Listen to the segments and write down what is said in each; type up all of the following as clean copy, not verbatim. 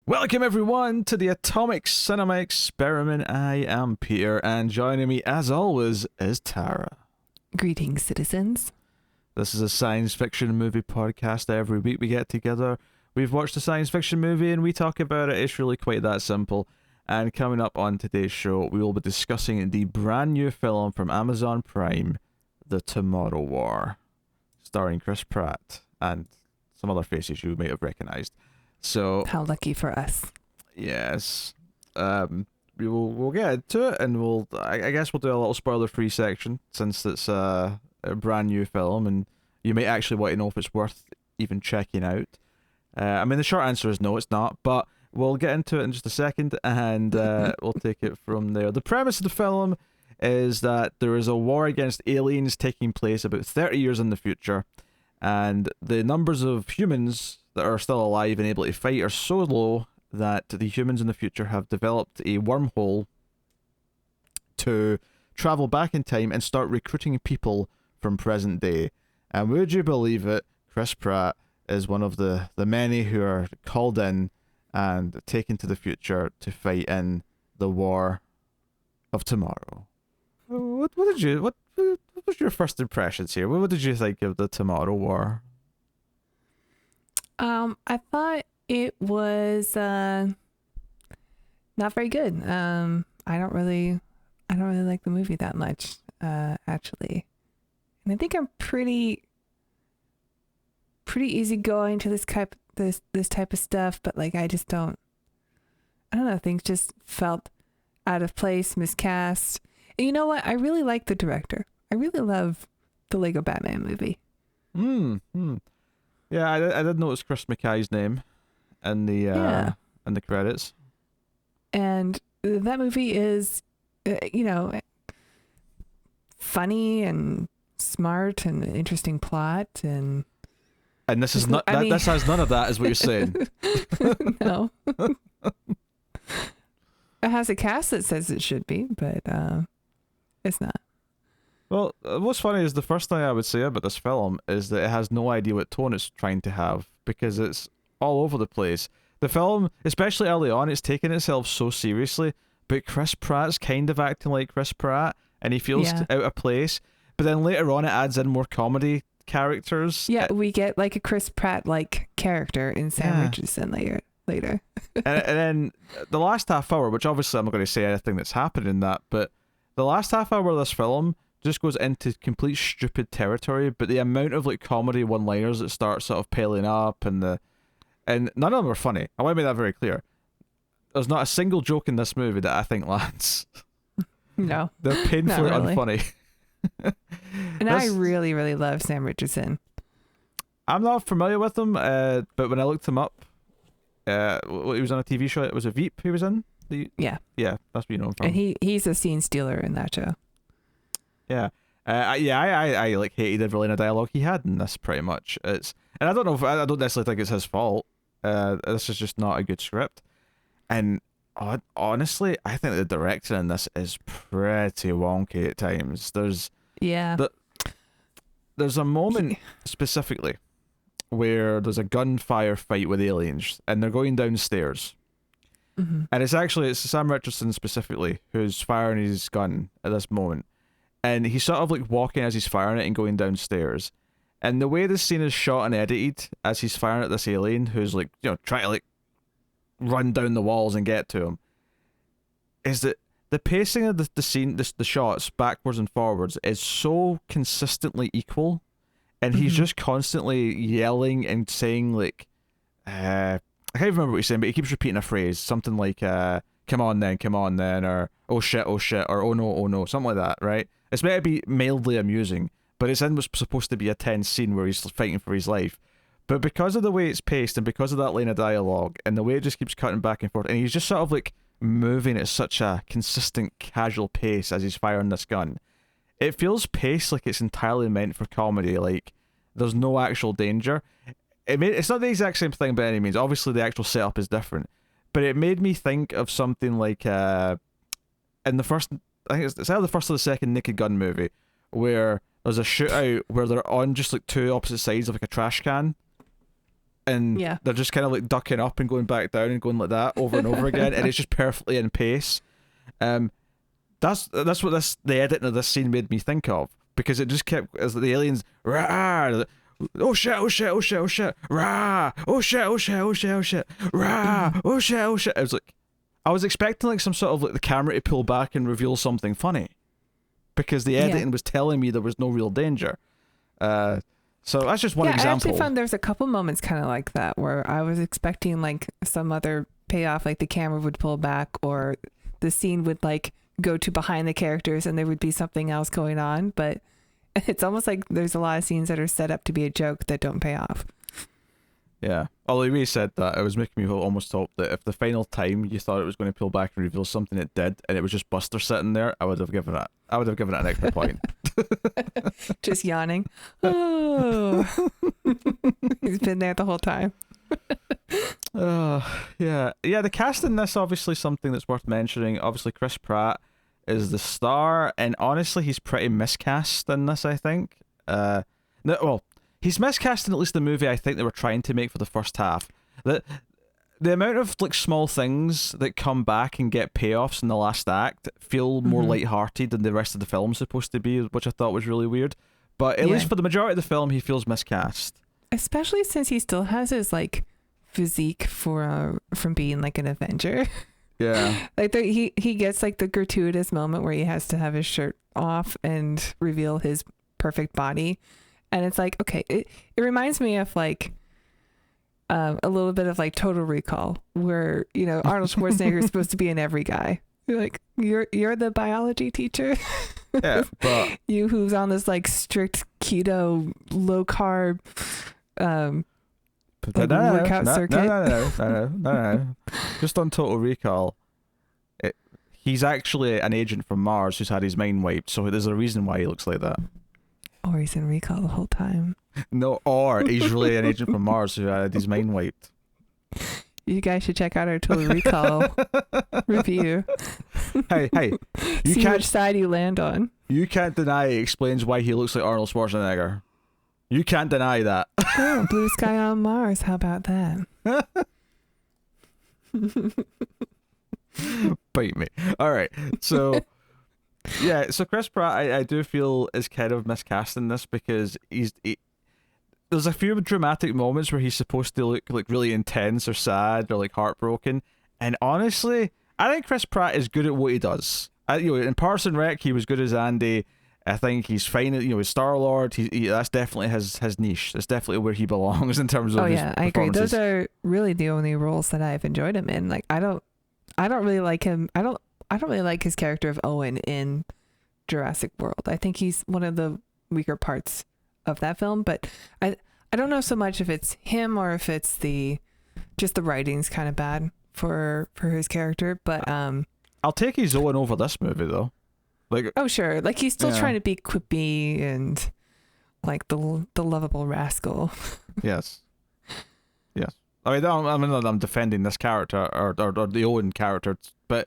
Welcome everyone to the Atomic Cinema Experiment. I am Peter, and joining me as always is Tara. Greetings, citizens. This is a science fiction movie podcast. Every week we get together, we've watched a science fiction movie and we talk about it. It's really quite that simple. And coming up on today's show, we will be discussing the brand new film from Amazon Prime, The Tomorrow War, starring Chris Pratt and some other faces you may have recognized. So How lucky for us. yes, we'll get into it, and I guess we'll do a little spoiler-free section since it's a brand new film, and you may actually want to know if it's worth even checking out. I mean, the short answer is no, it's not, but we'll get into it in just a second, and we'll take it from there. The premise of the film is that there is a war against aliens taking place about 30 years in the future, and the numbers of humans that are still alive and able to fight are so low that the humans in the future have developed a wormhole to travel back in time and start recruiting people from present day. And would you believe it, Chris Pratt is one of the many who are called in and taken to the future to fight in the war of tomorrow. What was your first impressions here? What did you think of the Tomorrow War? I thought it was not very good. I don't really like the movie that much, actually. And I think I'm pretty easygoing to this type of stuff, but like I don't know, things just felt out of place, miscast. And you know what? I really like the director. I really love the Lego Batman movie. Yeah, I did notice Chris McKay's name in the credits. And that movie is, funny and smart and an interesting plot, and this is not. This has none of that, is what you're saying. No. It has a cast that says it should be, but it's not. Well, what's funny is the first thing I would say about this film is that it has no idea what tone it's trying to have, because it's all over the place. The film, especially early on, it's taking itself so seriously, but Chris Pratt's kind of acting like Chris Pratt, and he feels out of place. But then later on, it adds in more comedy characters. Yeah, we get like a Chris Pratt-like character in Sam Richardson later. and then the last half hour, which obviously I'm not going to say anything that's happened in that, but the last half hour of this film just goes into complete stupid territory, but the amount of like comedy one-liners that start sort of piling up, and none of them are funny. I want to make that very clear. There's not a single joke in this movie that I think lands. No. They're painfully really unfunny. And I really, really love Sam Richardson. I'm not familiar with him, but when I looked him up, he was on a TV show. Was it Veep he was in? Yeah, that's what you know him from. and he's a scene stealer in that show. Yeah. I like hated every line of dialogue he had in this, pretty much. And I don't know if I don't necessarily think it's his fault. This is just not a good script. And honestly, I think the direction in this is pretty wonky at times. There's a moment specifically where there's a gunfire fight with aliens and they're going downstairs. Mm-hmm. And it's Sam Richardson specifically who's firing his gun at this moment. And he's sort of like walking as he's firing it and going downstairs. And the way this scene is shot and edited as he's firing at this alien who's like, trying to like run down the walls and get to him, is that the pacing of the scene, the shots backwards and forwards is so consistently equal. And he's just constantly yelling and saying like, I can't remember what he's saying, but he keeps repeating a phrase, something like, come on then, or oh shit, or oh no, something like that, right? It's meant to be mildly amusing, but it's in what's supposed to be a tense scene where he's fighting for his life. But because of the way it's paced and because of that line of dialogue and the way it just keeps cutting back and forth, and he's just sort of like moving at such a consistent, casual pace as he's firing this gun, it feels paced like it's entirely meant for comedy, like there's no actual danger. It's not the exact same thing by any means. Obviously, the actual setup is different, but it made me think of something like in the first, I think it's either the first or the second Naked Gun movie, where there's a shootout where they're on just like two opposite sides of like a trash can, and Yeah. they're just kind of like ducking up and going back down and going like that over and over again, and it's just perfectly in pace. That's what the editing of this scene made me think of, because it just kept as the aliens, rah, oh shit, oh shit, oh shit, oh shit, rah, oh shit, oh shit, oh shit, oh shit, rah, oh shit, oh shit. It was like, I was expecting like some sort of like the camera to pull back and reveal something funny, because the editing was telling me there was no real danger. So that's just one example. I actually found there's a couple moments kind of like that where I was expecting like some other payoff, like the camera would pull back or the scene would like go to behind the characters and there would be something else going on. But it's almost like there's a lot of scenes that are set up to be a joke that don't pay off. Yeah. Although we said that, it was making me almost hope that if the final time you thought it was going to pull back and reveal something, it did, and it was just Buster sitting there, I would have given it an extra point. Just yawning. Oh, he's been there the whole time. Yeah. The cast in this, obviously something that's worth mentioning. Obviously, Chris Pratt is the star, and honestly, he's pretty miscast in this, I think. He's miscast in at least the movie I think they were trying to make for the first half. The amount of like small things that come back and get payoffs in the last act feel more lighthearted than the rest of the film's supposed to be, which I thought was really weird. But at least for the majority of the film, he feels miscast. Especially since he still has his like physique from being like an Avenger. Yeah. Like he gets like the gratuitous moment where he has to have his shirt off and reveal his perfect body. And it's like, okay, it reminds me of like a little bit of like Total Recall, where, you know, Arnold Schwarzenegger is supposed to be an every guy. You're like, you're the biology teacher. Yeah, but you who's on this like strict keto, low carb workout circuit. No. Just on Total Recall, he's actually an agent from Mars who's had his mind wiped, so there's a reason why he looks like that. Or he's in recall the whole time. No, or he's really an agent from Mars who had his mind wiped. You guys should check out our Total Recall review. Hey, you see can't, which side you land on. You can't deny it explains why he looks like Arnold Schwarzenegger. You can't deny that. Oh, blue sky on Mars. How about that? Bite me. All right, so... Yeah, so Chris Pratt, I do feel is kind of miscast in this, because there's a few dramatic moments where he's supposed to look like really intense or sad or like heartbroken, and honestly, I think Chris Pratt is good at what he does. In Parks and Rec, he was good as Andy. I think he's fine. As Star-Lord, that's definitely his niche. That's definitely where he belongs in terms of. Oh yeah, I agree. Those are really the only roles that I've enjoyed him in. Like I don't really like him. I don't really like his character of Owen in Jurassic World. I think he's one of the weaker parts of that film, but I don't know so much if it's him or if it's just the writing's kind of bad for his character, but I'll take his Owen over this movie though. Like, oh sure, like he's still trying to be quippy and like the lovable rascal. Yes. I mean, I'm defending this character or the Owen character, but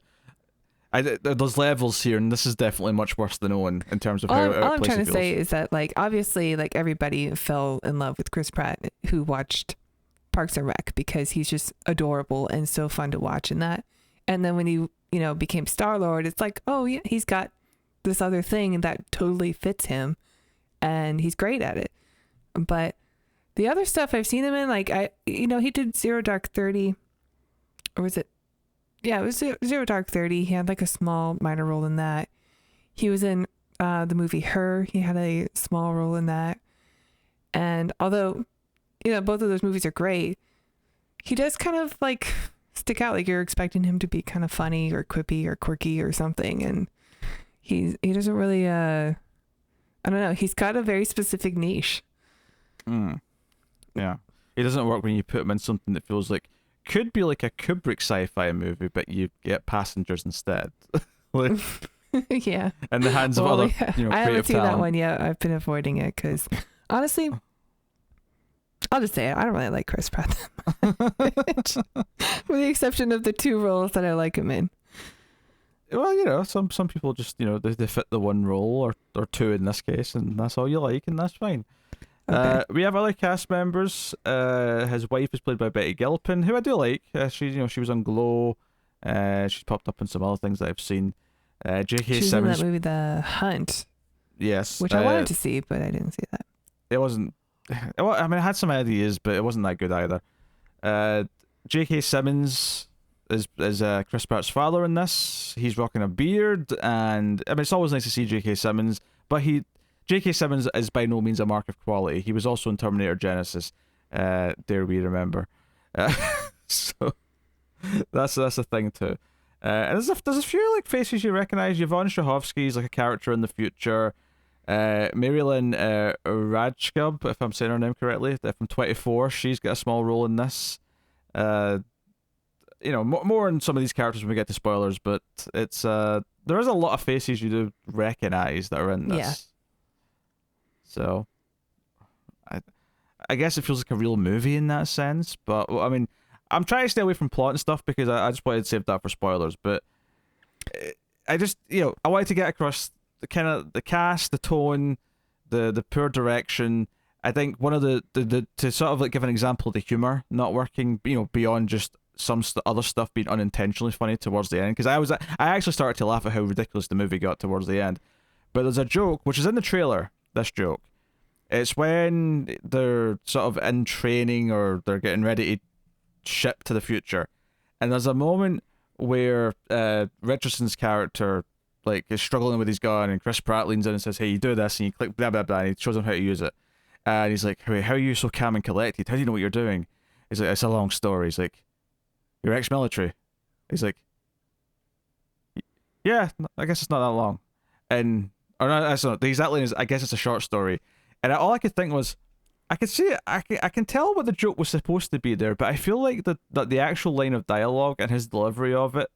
there's levels here, and this is definitely much worse than Owen in terms of how all I'm trying to say is that like obviously like everybody fell in love with Chris Pratt who watched Parks and Rec, because he's just adorable and so fun to watch in that. And then when he became Star-Lord, it's like, oh yeah, he's got this other thing that totally fits him, and he's great at it. But the other stuff I've seen him in, like he did Zero Dark 30, or was it? Yeah, it was Zero Dark 30. He had like a small minor role in that. He was in the movie Her. He had a small role in that. And although, both of those movies are great, he does kind of like stick out. Like you're expecting him to be kind of funny or quippy or quirky or something. And he doesn't really, I don't know. He's got a very specific niche. Yeah. It doesn't work when you put him in something that feels like could be like a Kubrick sci-fi movie, but you get Passengers instead. Like, yeah. In the hands of other, creative I haven't seen talent. that one yet. I've been avoiding it because, honestly, I'll just say it. I don't really like Chris Pratt that much, with the exception of the two roles that I like him in. Well, some people just they fit the one role or two in this case, and that's all you like, and that's fine. Okay. We have other cast members. His wife is played by Betty Gilpin, who I do like. She was on Glow. She's popped up in some other things that I've seen. J.K. She was in that Simmons, movie, The Hunt, yes. which I wanted to see, but I didn't see that. It wasn't. I mean, I had some ideas, but it wasn't that good either. J.K. Simmons is Chris Pratt's father in this. He's rocking a beard, and I mean, it's always nice to see J.K. Simmons, but J.K. Simmons is by no means a mark of quality. He was also in Terminator Genesis. Dare we remember? So that's a thing too. And there's a few like faces you recognize. Yvonne Strahovski is like a character in the future. Marilyn Rajskub, if I'm saying her name correctly, from 24, she's got a small role in this. More on some of these characters when we get to spoilers, but it's there is a lot of faces you do recognize that are in this. Yeah. So, I guess it feels like a real movie in that sense, but I mean, I'm trying to stay away from plot and stuff because I just wanted to save that for spoilers, but I just, I wanted to get across the kind of the cast, the tone, the poor direction. I think one of the to sort of like give an example of the humor not working, beyond just some other stuff being unintentionally funny towards the end, because I actually started to laugh at how ridiculous the movie got towards the end. But there's a joke which is in the trailer. This joke, it's when they're sort of in training or they're getting ready to ship to the future, and there's a moment where Richardson's character like is struggling with his gun, and Chris Pratt leans in and says, "Hey, you do this," and you click blah blah blah, and he shows him how to use it, and he's like, "Hey, how are you so calm and collected? How do you know what you're doing?" He's like, "It's a long story." He's like, "You're ex-military." He's like, "Yeah, I guess it's not that long," and or no, that's not the exact line is, "I guess it's a short story," and all I could think was, I could see it. I can tell what the joke was supposed to be there, but I feel like the actual line of dialogue and his delivery of it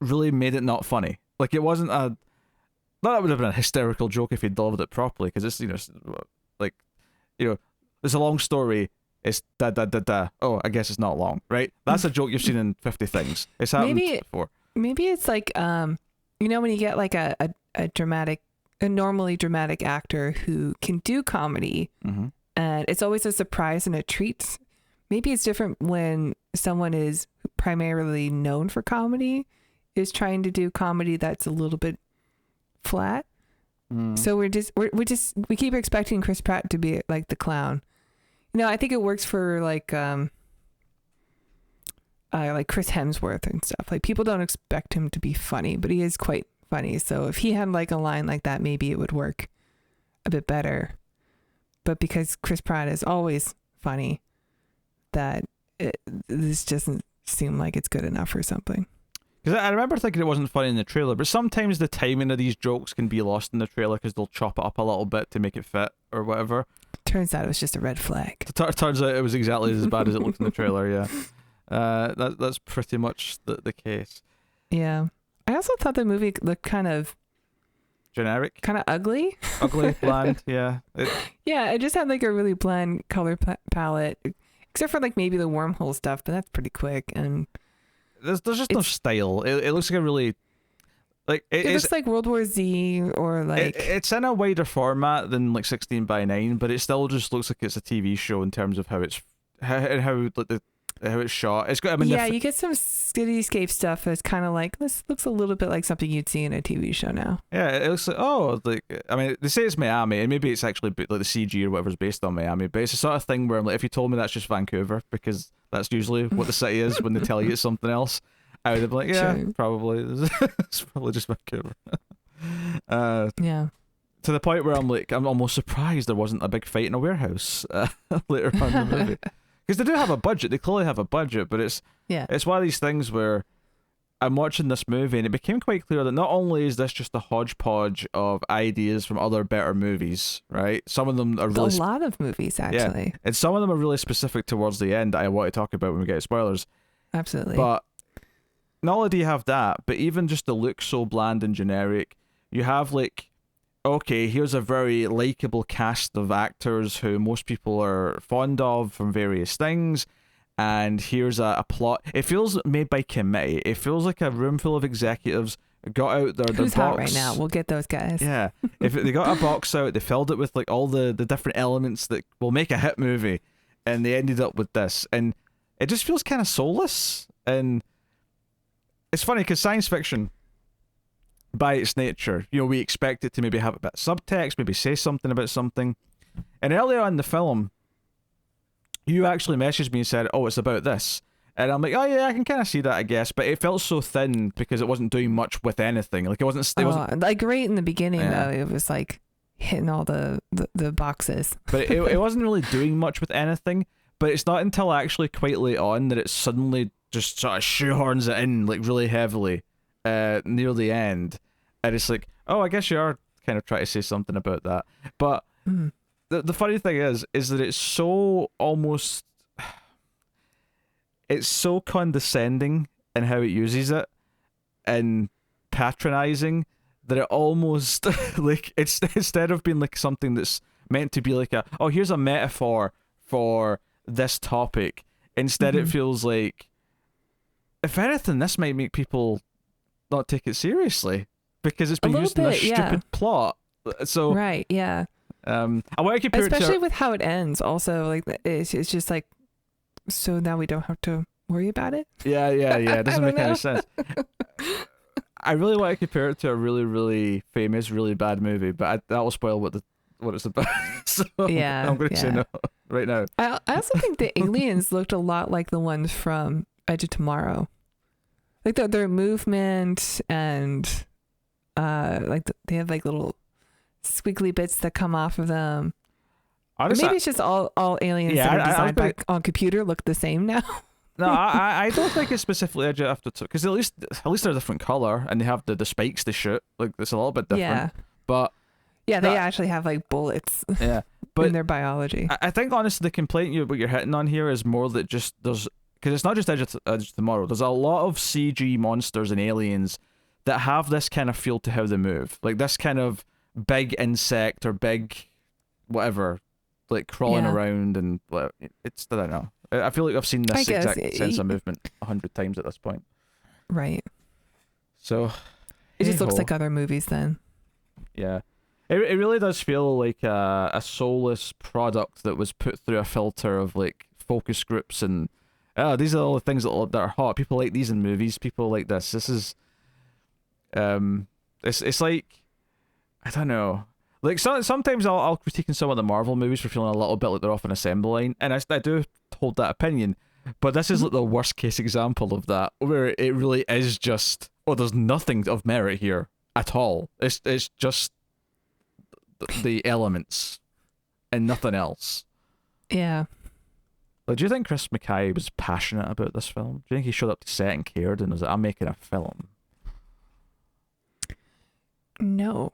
really made it not funny. Like it wasn't a. Not that would have been a hysterical joke if he delivered it properly, because it's there's a long story. It's da da da da. Oh, I guess it's not long, right? That's a joke you've seen in 50 things. It's happened before. Maybe it's like when you get like a normally dramatic actor who can do comedy, Mm-hmm. and it's always a surprise and a treat. Maybe it's different when someone is primarily known for comedy is trying to do comedy that's a little bit flat. So we keep expecting Chris Pratt to be like the clown. I think it works for like Chris Hemsworth and stuff. Like people don't expect him to be funny, but he is quite funny. So if he had like a line like that, maybe it would work a bit better. But because Chris Pratt is always funny, this doesn't seem like it's good enough or something. Because I remember thinking it wasn't funny in the trailer, but sometimes the timing of these jokes can be lost in the trailer because they'll chop it up a little bit to make it fit or whatever. Turns out it was just a red flag. Turns out it was exactly as bad as it looked in the trailer, yeah. That's pretty much the case. Yeah. I also thought the movie looked kind of Generic? kind of ugly. Ugly, bland, yeah. Yeah, it just had like a really bland color palette, except for like maybe the wormhole stuff, but that's pretty quick. And There's just no style. It looks like a really like it looks like World War Z or like it's in a wider format than like 16:9, but it still just looks like it's a TV show in terms of how it's how it's shot. It's got you get some cityscape stuff that's kind of like this looks a little bit like something you'd see in a TV show now. Yeah, it looks like they say it's Miami, and maybe it's actually like the CG or whatever's based on Miami, but it's the sort of thing where I'm like, if you told me that's just Vancouver, because that's usually what the city is when they tell you it's something else, I would have been like, yeah, Sure. Probably. It's probably just Vancouver. Yeah. To the point where I'm almost surprised there wasn't a big fight in a warehouse later on in the movie. Because they do have a budget. They clearly have a budget, but it's one of these things where I'm watching this movie and it became quite clear that not only is this just a hodgepodge of ideas from other better movies, right? Some of them are really... a lot of movies, actually. Yeah, and some of them are really specific towards the end that I want to talk about when we get to spoilers. Absolutely. But not only do you have that, but even just the look so bland and generic, you have like, okay, here's a very likable cast of actors who most people are fond of from various things, and here's a plot. It feels made by committee. It feels like a room full of executives got out their Who's box. hot right now? We'll get those guys. Yeah, if they got a box out, they filled it with like all the different elements that will make a hit movie, and they ended up with this, and it just feels kind of soulless. And it's funny because science fiction, by its nature, we expect it to maybe have a bit of subtext, maybe say something about something. And earlier on in the film, you actually messaged me and said, "Oh, it's about this." And I'm like, "Oh yeah, I can kind of see that, I guess." But it felt so thin because it wasn't doing much with anything. Like it wasn't like right in the beginning though. It was like hitting all the boxes. But it wasn't really doing much with anything. But it's not until actually quite late on that it suddenly just sort of shoehorns it in like really heavily near the end, and it's like, oh, I guess you are kind of trying to say something about that. But the funny thing is that it's so almost, it's so condescending in how it uses it and patronizing that it almost like it's instead of being like something that's meant to be like here's a metaphor for this topic, instead it feels like, if anything, this might make people not take it seriously because it's been used in a stupid plot. So right, yeah. I want to compare especially it to, with how it ends. Also, like it's just like, so now we don't have to worry about it. Yeah. It doesn't make any sense. I really want to compare it to a really, really famous, really bad movie, but that will spoil what it's about. So yeah, I'm going to say no right now. I also think the aliens looked a lot like the ones from Edge of Tomorrow, like their movement and they have like little squiggly bits that come off of them. Honestly, maybe it's just all aliens that are designed on computer look the same now. No, I don't think it's specifically Edge after two, because at least they're a different color and they have the spikes they shoot. Like it's a little bit different. Yeah. But yeah, they actually have like bullets. Yeah, but in their biology. I think honestly the complaint what you're hitting on here is more that just because it's not just Edge of Tomorrow. There's a lot of CG monsters and aliens that have this kind of feel to how they move, like this kind of big insect or big whatever, like crawling around, and it's, I don't know. I feel like I've seen this exact sense of movement 100 times at this point. Right. So it just looks like other movies then. Yeah. It really does feel like a soulless product that was put through a filter of like focus groups and these are all the things that are hot. People like these in movies. People like this. This is it's like, I don't know. Like sometimes I'll critique in some of the Marvel movies for feeling a little bit like they're off an assembly line, and I do hold that opinion. But this is like the worst case example of that, where it really is just, there's nothing of merit here at all. It's just the elements and nothing else. Yeah. Like, do you think Chris McKay was passionate about this film? Do you think he showed up to set and cared and was like, I'm making a film? No.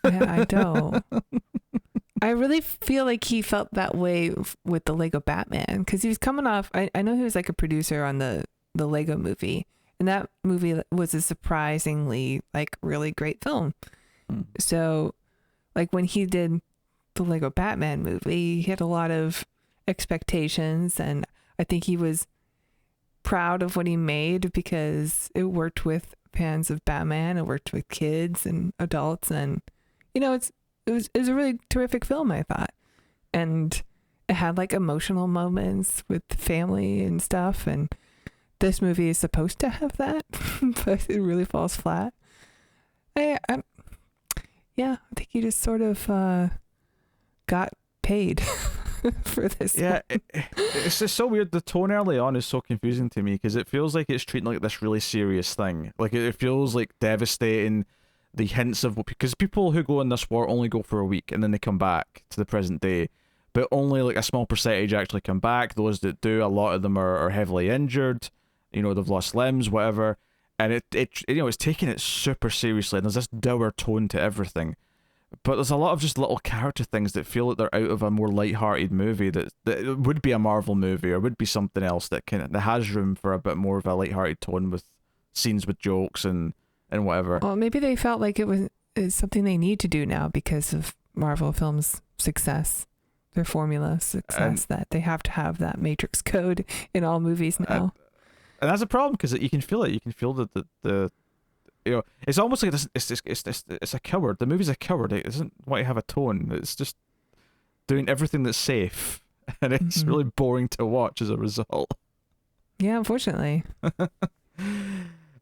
I don't. I really feel like he felt that way with the Lego Batman, because he was coming off, I know he was like a producer on the Lego movie, and that movie was a surprisingly like really great film. So like when he did the Lego Batman movie, he had a lot of expectations, and I think he was proud of what he made because it worked with fans of Batman, it worked with kids and adults, and it was a really terrific film, I thought. And it had like emotional moments with family and stuff, and this movie is supposed to have that, but it really falls flat. I think he just sort of got paid for this. Yeah, it's just so weird. The tone early on is so confusing to me because it feels like it's treating like this really serious thing. Like it feels like devastating. The hints of, because people who go in this war only go for a week and then they come back to the present day, but only like a small percentage actually come back. Those that do, a lot of them are heavily injured. They've lost limbs, whatever. And it's taking it super seriously, and there's this dour tone to everything. But there's a lot of just little character things that feel like they're out of a more light-hearted movie that would be a Marvel movie or would be something else that has room for a bit more of a light-hearted tone with scenes with jokes and whatever. Well, maybe they felt like it's something they need to do now because of Marvel films' success, their formula success, that they have to have that Matrix code in all movies now. And that's a problem because you can feel it. You can feel the it's almost like it's a coward. The movie's a coward. It doesn't want to have a tone. It's just doing everything that's safe, and it's really boring to watch as a result. Yeah, unfortunately.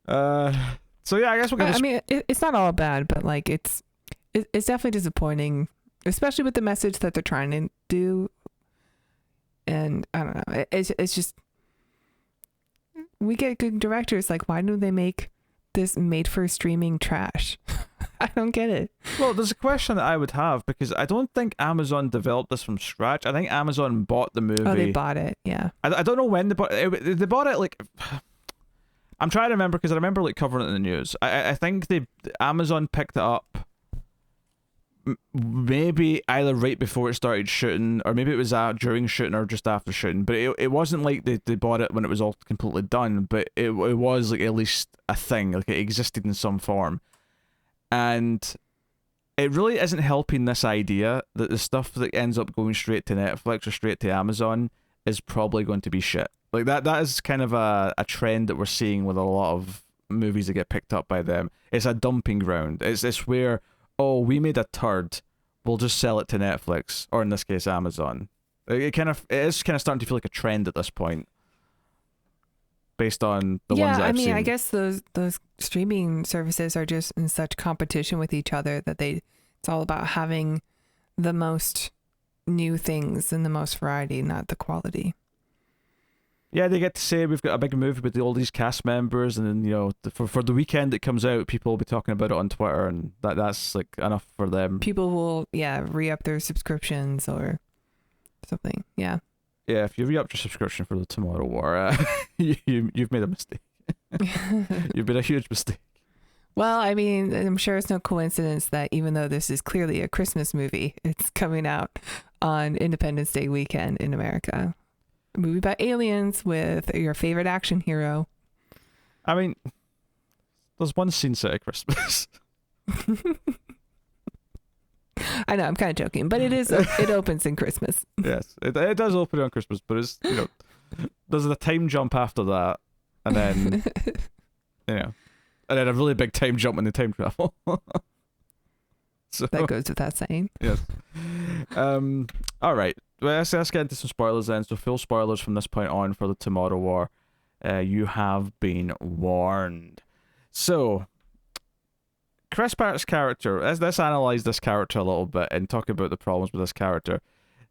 So yeah, I guess we're gonna. I mean, it's not all bad, but like it's definitely disappointing, especially with the message that they're trying to do. And I don't know. It's just, we get good directors. Like, why do they make this made for streaming trash? I don't get it. Well, there's a question that I would have, because I don't think Amazon developed this from scratch. I think Amazon bought the movie. Oh, they bought it. Yeah. I don't know when they bought it. They bought it like. I'm trying to remember, because I remember like covering it in the news. I think Amazon picked it up maybe either right before it started shooting, or maybe it was during shooting or just after shooting. But it wasn't like they bought it when it was all completely done. But it was like at least a thing, like it existed in some form. And it really isn't helping this idea that the stuff that ends up going straight to Netflix or straight to Amazon is probably going to be shit. Like that is kind of a trend that we're seeing with a lot of movies that get picked up by them. It's a dumping ground. It's where, oh, we made a turd, we'll just sell it to Netflix, or in this case Amazon. It is kind of starting to feel like a trend at this point, based on the ones that I've seen. I guess those streaming services are just in such competition with each other that it's all about having the most new things and the most variety, not the quality. Yeah, they get to say we've got a big movie with all these cast members, and then for the weekend it comes out, people will be talking about it on Twitter, and that's like enough for them. People will re-up their subscriptions or something. Yeah. Yeah, if you re-up your subscription for the Tomorrow War, you've made a mistake. You've made a huge mistake. Well, I mean, I'm sure it's no coincidence that even though this is clearly a Christmas movie, it's coming out on Independence Day weekend in America. A movie about aliens with your favorite action hero. I mean, there's one scene set at Christmas. I know, I'm kind of joking, but it opens in Christmas. Yes, it does open on Christmas, but it's, there's a time jump after that, and then, and then a really big time jump in the time travel. So, that goes without saying. Yes. All right. Well, let's get into some spoilers then. So full spoilers from this point on for the Tomorrow War. You have been warned. So, Chris Pratt's character. Let's analyze this character a little bit and talk about the problems with this character.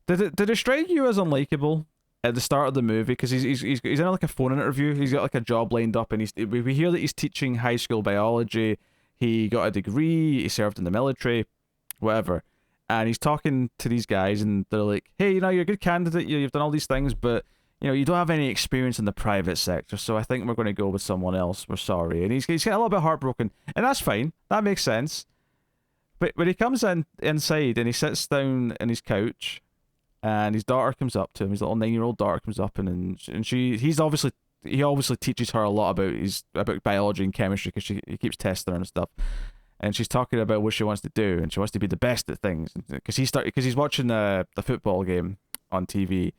Did it strike you as unlikable at the start of the movie? Because he's in like a phone interview. He's got like a job lined up, and we hear that he's teaching high school biology. He got a degree. He served in the military, whatever. And he's talking to these guys, and they're like, "Hey, you're a good candidate. You've done all these things, but you don't have any experience in the private sector. So I think we're going to go with someone else. We're sorry." And he's getting a little bit heartbroken, and that's fine. That makes sense. But when he comes inside and he sits down in his couch, and his daughter comes up to him, his little 9-year-old daughter comes up, and he obviously teaches her a lot about biology and chemistry, because he keeps testing her and stuff. And she's talking about what she wants to do, and she wants to be the best at things. Because he's watching the football game on TV,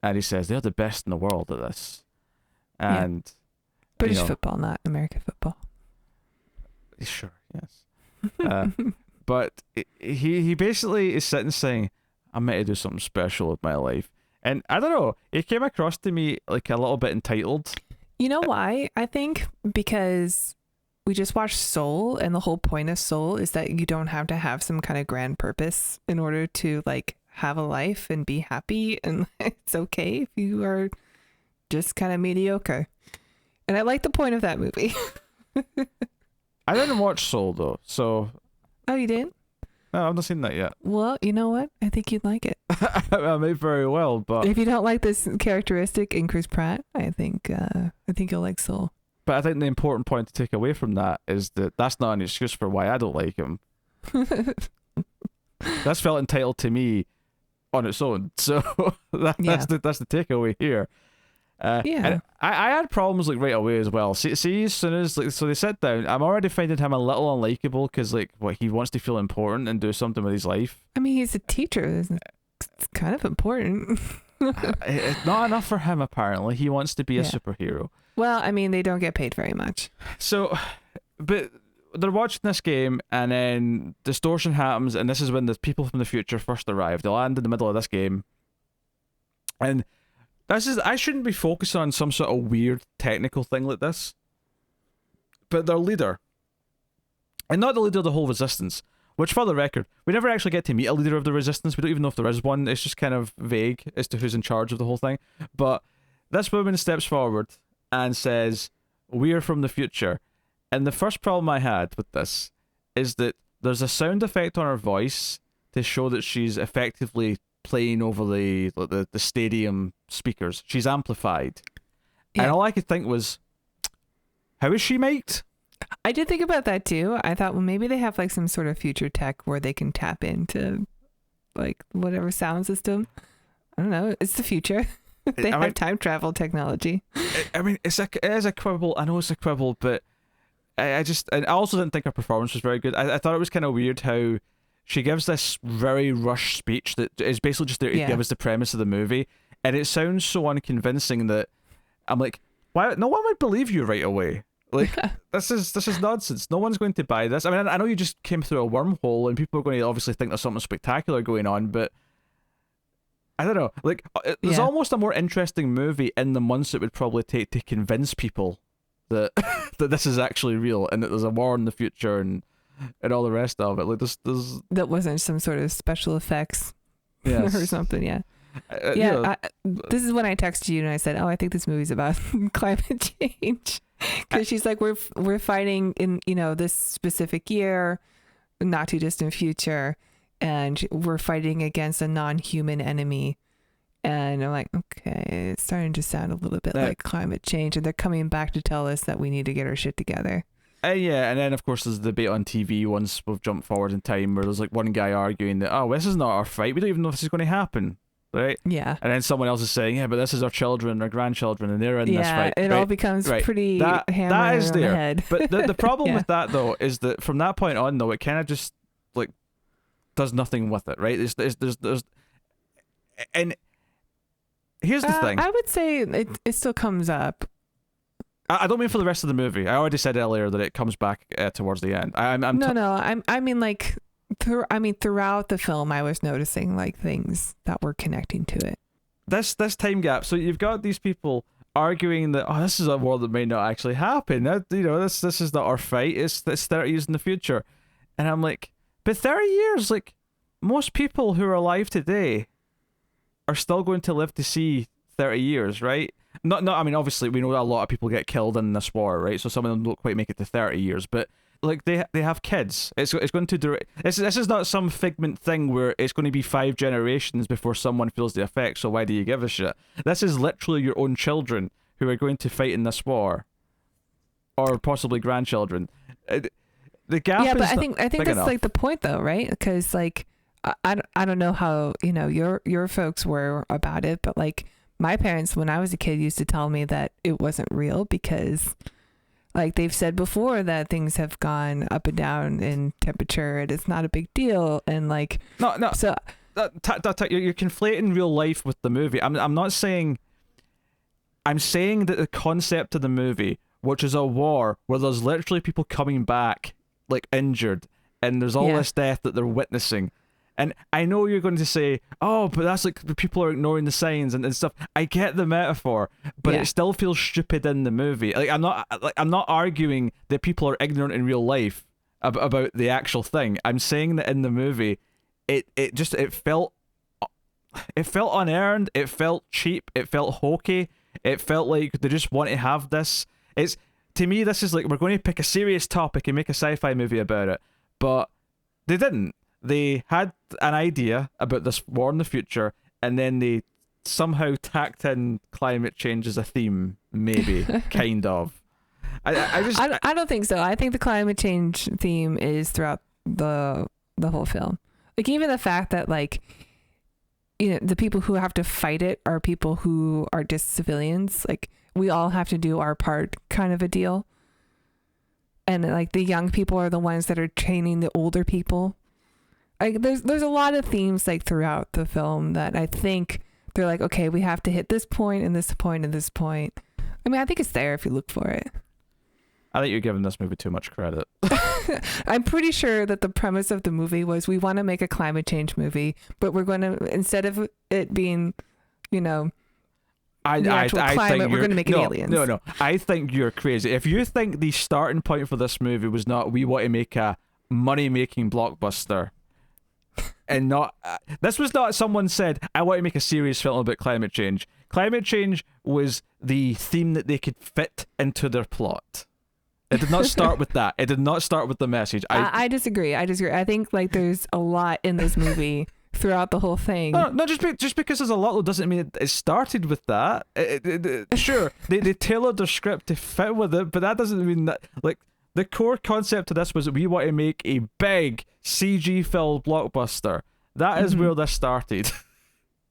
and he says they're the best in the world at this. And British football, not American football. Sure, yes. But he basically is sitting saying, "I'm meant to do something special with my life." And I don't know, it came across to me like a little bit entitled. You know why? I think because we just watched Soul, and the whole point of Soul is that you don't have to have some kind of grand purpose in order to like have a life and be happy, and it's okay if you are just kind of mediocre. And I like the point of that movie. I didn't watch Soul though, so. Oh, you didn't? No, I've not seen that yet. Well, you know what? I think you'd like it. I may very well, but if you don't like this characteristic in Chris Pratt, I think you'll like Soul. But I think the important point to take away from that is that that's not an excuse for why I don't like him. That's felt entitled to me on its own. So that's the takeaway here. And I had problems like right away as well. See, as soon as so they sit down, I'm already finding him a little unlikable, because he wants to feel important and do something with his life. I mean, he's a teacher. It's kind of important. It's not enough for him, apparently. He wants to be a superhero. Well, I mean, they don't get paid very much. So, but they're watching this game, and then distortion happens, and this is when the people from the future first arrive. They land in the middle of this game, and I shouldn't be focusing on some sort of weird technical thing like this, but their leader, and not the leader of the whole resistance, which, for the record, we never actually get to meet a leader of the resistance. We don't even know if there is one. It's just kind of vague as to who's in charge of the whole thing. But this woman steps forward and says, "We are from the future." And the first problem I had with this is that there's a sound effect on her voice to show that she's effectively playing over the stadium speakers. She's amplified. Yeah. And all I could think was, how is she mic'd? I did think about that too. I thought, well, maybe they have like some sort of future tech where they can tap into like whatever sound system. I don't know. It's the future. They have time travel technology. I mean, it is a quibble. I know it's a quibble, but I also didn't think her performance was very good. I thought it was kind of weird how she gives this very rushed speech that is basically just there to give us the premise of the movie, and it sounds so unconvincing that I'm like, why? No one would believe you right away. Like, this is nonsense. No one's going to buy this. I mean, I know you just came through a wormhole, and people are going to obviously think there's something spectacular going on, but I don't know. Like, there's almost a more interesting movie in the months it would probably take to convince people that that this is actually real and that there's a war in the future and all the rest of it. Like, there's that wasn't some sort of special effects or something. Yeah. This is when I texted you and I said, "Oh, I think this movie's about climate change," because she's like, "We're fighting in this specific year, not too distant future, and we're fighting against a non-human enemy." And I'm like, okay, it's starting to sound a little bit like climate change, and they're coming back to tell us that we need to get our shit together. Yeah, and then of course there's the debate on TV once we've jumped forward in time where there's like one guy arguing that, oh, this is not our fight, we don't even know if this is going to happen, right? Yeah. And then someone else is saying, yeah, but this is our children, our grandchildren, and they're in this fight. Yeah, it all becomes pretty hammer that is on there. the head. But the problem with that though is that from that point on though, it kind of just like does nothing with it, right? There's and here's the thing. I would say it still comes up. I don't mean for the rest of the movie. I already said earlier that it comes back towards the end. I mean like throughout the film, I was noticing like things that were connecting to it. This time gap. So you've got these people arguing that, oh, this is a war that may not actually happen. That, this is not our fight. It's 30 years in the future, and I'm like, but 30 years, like most people who are alive today are still going to live to see 30 years, right? Not. I mean, obviously, we know that a lot of people get killed in this war, right? So some of them don't quite make it to 30 years, but like they have kids. It's going to do. This is not some figment thing where it's going to be 5 generations before someone feels the effects. So why do you give a shit? This is literally your own children who are going to fight in this war, or possibly grandchildren. The gap. Yeah, is but I think that's enough. like the point, though, right? Because like I don't know how your folks were about it, but like my parents, when I was a kid, used to tell me that it wasn't real because, like they've said before, that things have gone up and down in temperature and it's not a big deal. And like no. So you're conflating real life with the movie. I'm not saying. I'm saying that the concept of the movie, which is a war where there's literally people coming back like injured, and there's all this death that they're witnessing. And I know you're going to say, oh, but that's like the people are ignoring the signs and stuff. I get the metaphor, but it still feels stupid in the movie. Like I'm not arguing that people are ignorant in real life about the actual thing. I'm saying that in the movie, it felt unearned. It felt cheap. It felt hokey. It felt like they just want to have this. To me, this is like, we're going to pick a serious topic and make a sci-fi movie about it, but they didn't. They had an idea about this war in the future, and then they somehow tacked in climate change as a theme, maybe, kind of. I don't think so. I think the climate change theme is throughout the whole film. Like even the fact that like, the people who have to fight it are people who are just civilians. Like we all have to do our part, kind of a deal. And like the young people are the ones that are training the older people. Like there's a lot of themes like throughout the film that I think they're like, okay, we have to hit this point and this point and this point. I mean, I think it's there if you look for it. I think you're giving this movie too much credit. I'm pretty sure that the premise of the movie was we want to make a climate change movie, but we're going to, instead of it being, the actual climate, we're going to make it aliens. No. I think you're crazy. If you think the starting point for this movie was not we want to make a money-making blockbuster, and not this was not someone said I want to make a serious film about climate change. Climate change was the theme that they could fit into their plot. It did not start with that. It did not start with the message. I disagree. I think like there's a lot in this movie throughout the whole thing. No, just because there's a lot though doesn't mean it started with that. Sure, they tailored their script to fit with it, but that doesn't mean that like the core concept of this was that we want to make a big CG-filled blockbuster. That is where this started.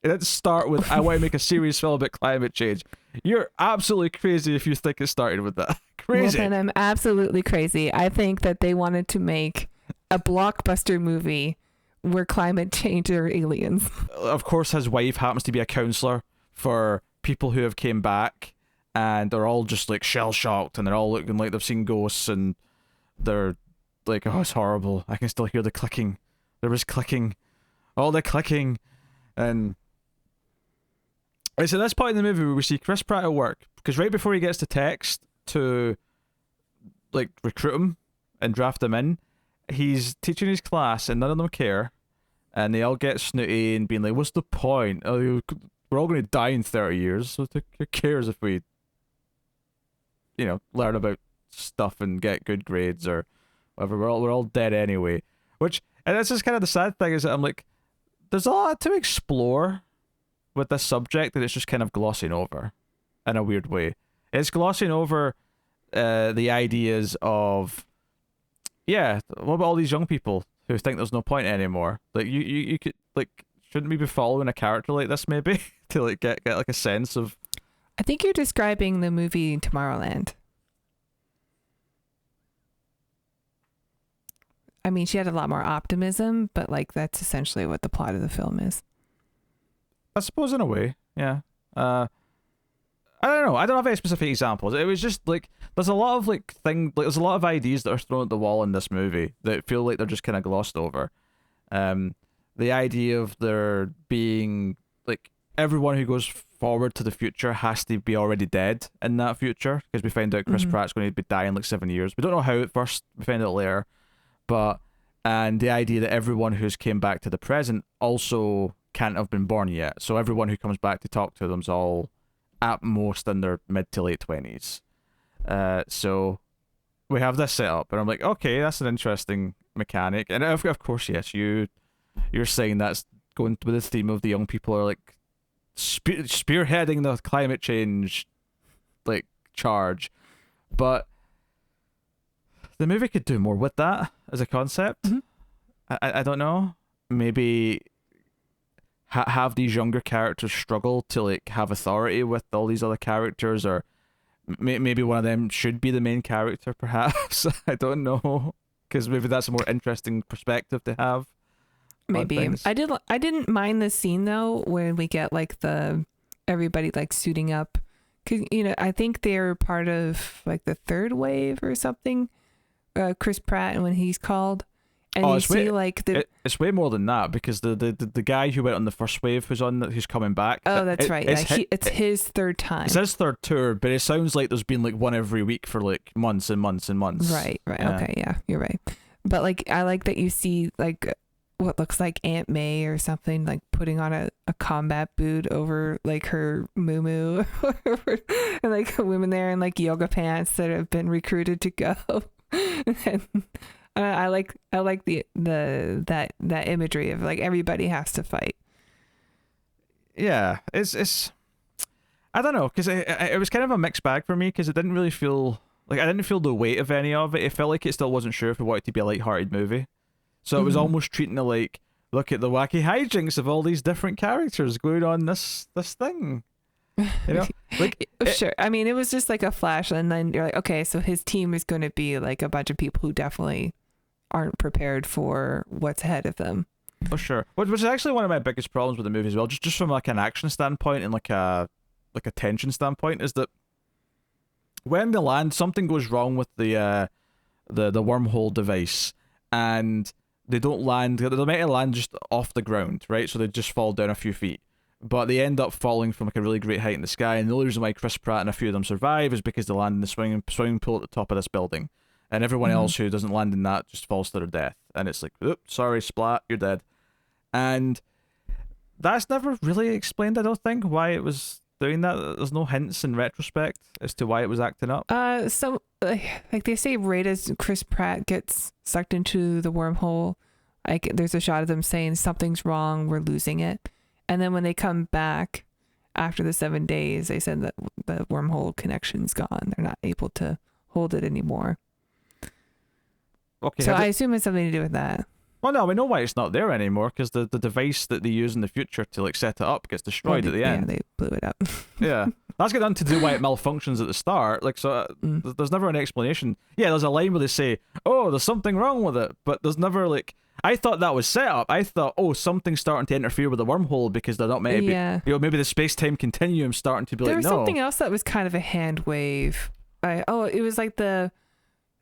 It didn't start with I want to make a serious film about climate change. You're absolutely crazy if you think it started with that. Crazy. Well, then I'm absolutely crazy. I think that they wanted to make a blockbuster movie where climate change are aliens. Of course, his wife happens to be a counselor for people who have came back, and they're all just like shell-shocked, and they're all looking like they've seen ghosts, and they're like, oh, it's horrible. I can still hear the clicking. There was clicking. All the clicking. And it's at this point in the movie where we see Chris Pratt at work, because right before he gets the text to like recruit him and draft him in, he's teaching his class and none of them care, and they all get snooty and being like, what's the point? Oh, we're all going to die in 30 years, so who cares if we learn about stuff and get good grades or whatever. We're all dead anyway. And this is kind of the sad thing, is that I'm like, there's a lot to explore with this subject that it's just kind of glossing over in a weird way. It's glossing over the ideas of, what about all these young people who think there's no point anymore? Like you could like, shouldn't we be following a character like this maybe to like get like a sense of? I think you're describing the movie Tomorrowland. I mean, she had a lot more optimism, but like that's essentially what the plot of the film is. I suppose in a way, yeah. I don't know. I don't have any specific examples. It was just like there's a lot of there's a lot of ideas that are thrown at the wall in this movie that feel like they're just kind of glossed over. The idea of there being like everyone who goes forward to the future has to be already dead in that future, because we find out Chris Pratt's going to be dying like 7 years. We don't know how at first. We find out later, and the idea that everyone who's came back to the present also can't have been born yet. So everyone who comes back to talk to them's all at most in their mid to late 20s. So we have this set up, and I'm like, okay, that's an interesting mechanic. And of course, yes, you're saying that's going with the theme of the young people are like spearheading the climate change like charge, but the movie could do more with that as a concept. I don't know, maybe have these younger characters struggle to like have authority with all these other characters, or maybe one of them should be the main character perhaps. I don't know, because maybe that's a more interesting perspective to have. Maybe I didn't mind the scene though when we get like everybody like suiting up, because I think they're part of like the third wave or something, Chris Pratt, and when he's called. And you see like it's way more than that, because the guy who went on the first wave who's coming back. Oh, that's right. It's his third time. It's his third tour, but it sounds like there's been like one every week for like months and months and months. Right. Yeah. Okay, yeah, you're right. But like I like that you see like what looks like Aunt May or something, like putting on a combat boot over like her muumuu, and like women there in like yoga pants that have been recruited to go. And I like that imagery of like everybody has to fight. Yeah, it's I don't know, because it was kind of a mixed bag for me, because it didn't really feel like, I didn't feel the weight of any of it. It felt like it still wasn't sure if it wanted to be a lighthearted movie, so it was almost treating it like, look at the wacky hijinks of all these different characters going on this thing. Like sure. I mean, it was just like a flash, and then you're like, okay, so his team is going to be like a bunch of people who definitely aren't prepared for what's ahead of them. Oh sure, which is actually one of my biggest problems with the movie as well, just from like an action standpoint and like a tension standpoint, is that when they land, something goes wrong with the wormhole device, and they don't land. They're meant to land just off the ground, right? So they just fall down a few feet, but they end up falling from like a really great height in the sky. And the only reason why Chris Pratt and a few of them survive is because they land in the swimming pool at the top of this building, and everyone else who doesn't land in that just falls to their death. And it's like, oops, sorry, splat, you're dead. And that's never really explained, I don't think, why it was doing that. There's no hints in retrospect as to why it was acting up. So like they say, right as Chris Pratt gets sucked into the wormhole, like there's a shot of them saying something's wrong, we're losing it, and then when they come back after the 7 days, they said that the wormhole connection's gone. They're not able to hold it anymore. Okay. So I assume it's something to do with that. Well, no, we know why it's not there anymore, because the device that they use in the future to like set it up gets destroyed at the end. Yeah, they blew it up. Yeah, that's got nothing to do why it malfunctions at the start. Like, so there's never an explanation. Yeah, there's a line where they say, "Oh, there's something wrong with it," but there's never like. I thought that was set up. I thought, oh, something's starting to interfere with the wormhole because they're not meant to be. You know, maybe the space-time continuum's starting to be there like, no. There was something else that was kind of a hand wave. It was like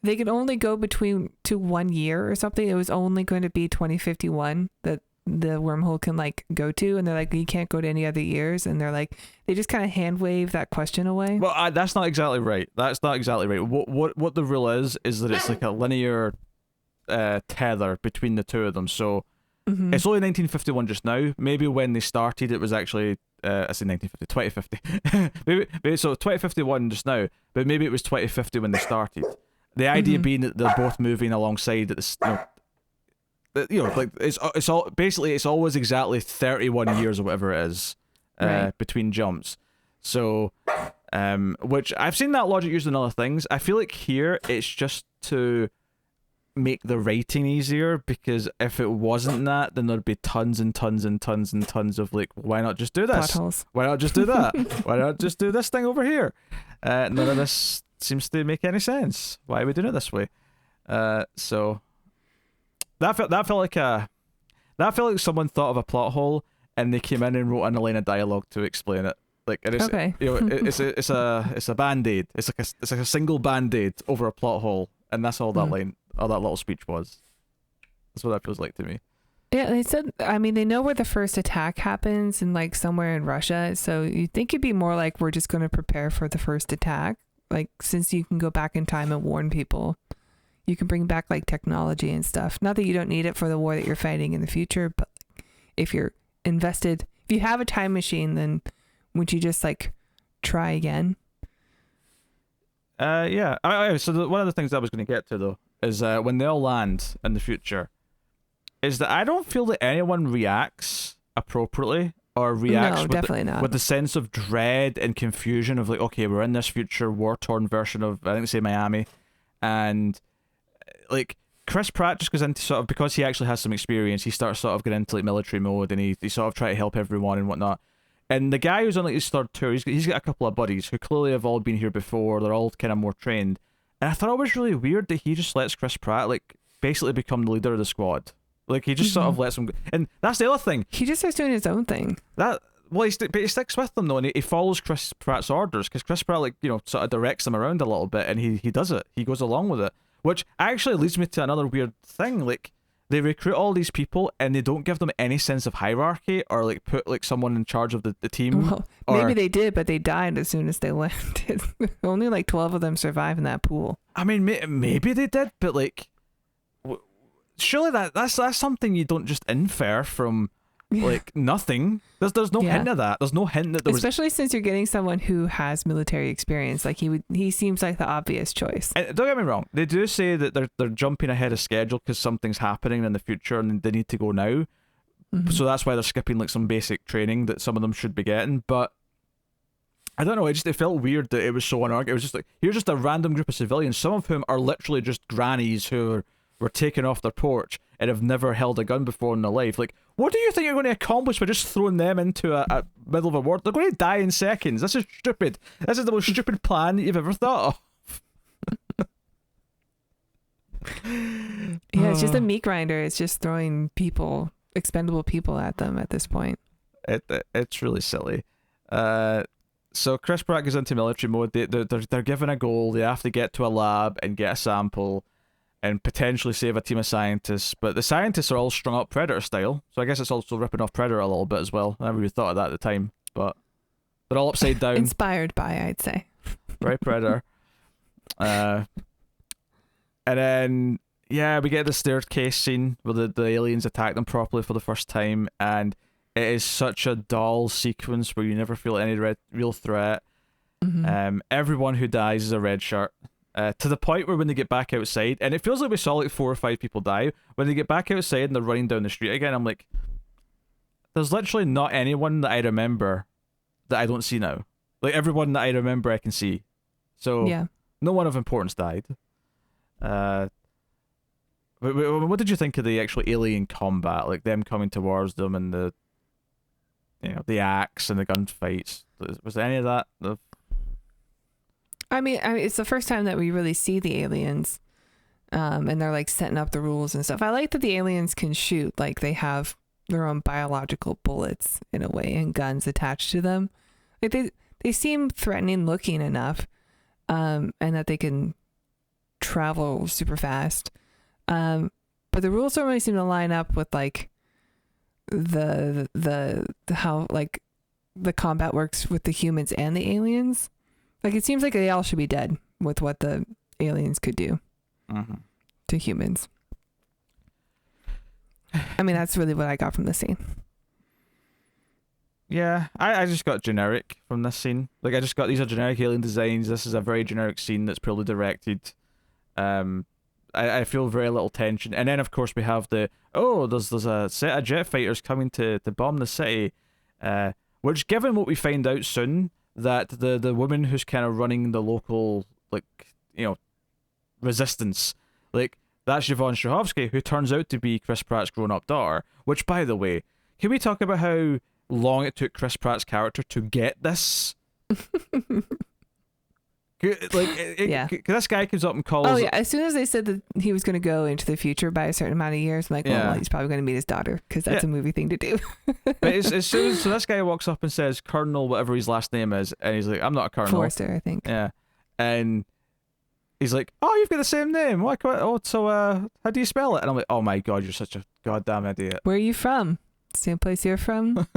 they could only go to 1 year or something. It was only going to be 2051 that the wormhole can like go to, and they're like, you can't go to any other years, and they're like, they just kind of hand wave that question away. Well, that's not exactly right. That's not exactly right. What the rule is that it's like a linear tether between the two of them. So it's only 1951 just now. Maybe when they started, it was actually I say 2050. maybe so 2051 just now, but maybe it was 2050 when they started. The idea being that they're both moving alongside at this, like it's all basically it's always exactly 31 years or whatever it is between jumps. So, which I've seen that logic used in other things. I feel like here it's just to make the writing easier, because if it wasn't that, then there'd be tons and tons and tons and tons of like, why not just do this? Plot holes. Why not just do that? Why not just do this thing over here? None of this seems to make any sense. Why are we doing it this way? So that felt like someone thought of a plot hole and they came in and wrote in a line of dialogue to explain it. Like, and it's, okay. It's a band-aid. It's like a single band-aid over a plot hole, and that's all that line, all that little speech was. That's what that feels like to me. Yeah, they said, I mean, they know where the first attack happens, and like somewhere in Russia. So you'd think it'd be more like, we're just going to prepare for the first attack. Like, since you can go back in time and warn people, you can bring back like technology and stuff. Not that you don't need it for the war that you're fighting in the future, but if you're invested, if you have a time machine, then would you just like try again? Yeah. So one of the things I was going to get to though is when they all land in the future, is that I don't feel that anyone reacts appropriately or reacts with the sense of dread and confusion of like, okay, we're in this future war-torn version of, I think say Miami, and like Chris Pratt just goes into sort of, because he actually has some experience, he starts sort of getting into like military mode, and he sort of try to help everyone and whatnot. And the guy who's on like his third tour, he's got a couple of buddies who clearly have all been here before. They're all kind of more trained. And I thought it was really weird that he just lets Chris Pratt like basically become the leader of the squad. Like he just sort of lets him, and that's the other thing. He just starts doing his own thing. But he sticks with them though, and he follows Chris Pratt's orders, because Chris Pratt sort of directs him around a little bit, and he does it. He goes along with it, which actually leads me to another weird thing. Like, they recruit all these people and they don't give them any sense of hierarchy or like put like someone in charge of the team. Well, maybe they did, but they died as soon as they landed. Only like 12 of them survive in that pool. I mean, maybe they did, but like, surely that's something you don't just infer from like nothing. There's no hint of that. There's no hint that there was. Especially since you're getting someone who has military experience. Like he seems like the obvious choice. And don't get me wrong. They do say that they're jumping ahead of schedule because something's happening in the future and they need to go now. So that's why they're skipping like some basic training that some of them should be getting. But I don't know. It felt weird that it was so unargued. It was just like, here's just a random group of civilians, some of whom are literally just grannies who were taken off their porch and have never held a gun before in their life. Like, what do you think you're going to accomplish by just throwing them into a middle of a war? They're going to die in seconds. This is stupid. This is the most stupid plan you've ever thought of. Yeah, it's just a meat grinder. It's just throwing expendable people at them at this point. It's really silly. So Chris Pratt goes into military mode. They're given a goal. They have to get to a lab and get a sample and potentially save a team of scientists. But the scientists are all strung up Predator style. So I guess it's also ripping off Predator a little bit as well. I never really thought of that at the time. But they're all upside down. Inspired by, I'd say. Right, Predator. And then, yeah, we get the staircase scene where the aliens attack them properly for the first time. And it is such a dull sequence where you never feel any real threat. Mm-hmm. Everyone who dies is a red shirt. To the point where when they get back outside, and it feels like we saw like 4 or 5 people die, when they get back outside and they're running down the street again, I'm like, there's literally not anyone that I remember that I don't see now. Like, everyone that I remember I can see. So, Yeah. no one of importance died. What did you think of the actual alien combat? Like, them coming towards them and the axe and the gunfights. Was there any of that? I mean, it's the first time that we really see the aliens, and they're like setting up the rules and stuff. I like that the aliens can shoot, like they have their own biological bullets in a way and guns attached to them. Like they seem threatening looking enough, and that they can travel super fast. But the rules don't really seem to line up with like the how like the combat works with the humans and the aliens. Like, it seems like they all should be dead with what the aliens could do to humans. I mean, that's really what I got from the scene. Yeah, I just got generic from this scene. Like, I just got, these are generic alien designs. This is a very generic scene that's poorly directed. I feel very little tension. And then, of course, we have there's a set of jet fighters coming to bomb the city. Which, given what we find out soon, that the woman who's kind of running the local, like, resistance, like, that's Yvonne Strahovski, who turns out to be Chris Pratt's grown-up daughter. Which, by the way, can we talk about how long it took Chris Pratt's character to get this? Yeah. This guy comes up and calls. Oh yeah, as soon as they said that he was going to go into the future by a certain amount of years, I'm like, well, he's probably going to meet his daughter because that's a movie thing to do. But as soon as, so this guy walks up and says Colonel whatever his last name is, and he's like, I'm not a colonel. Forrester, I think. Yeah, and he's like, oh, you've got the same name. What? Oh, so how do you spell it? And I'm like, oh my god, you're such a goddamn idiot. Where are you from? Same place you're from.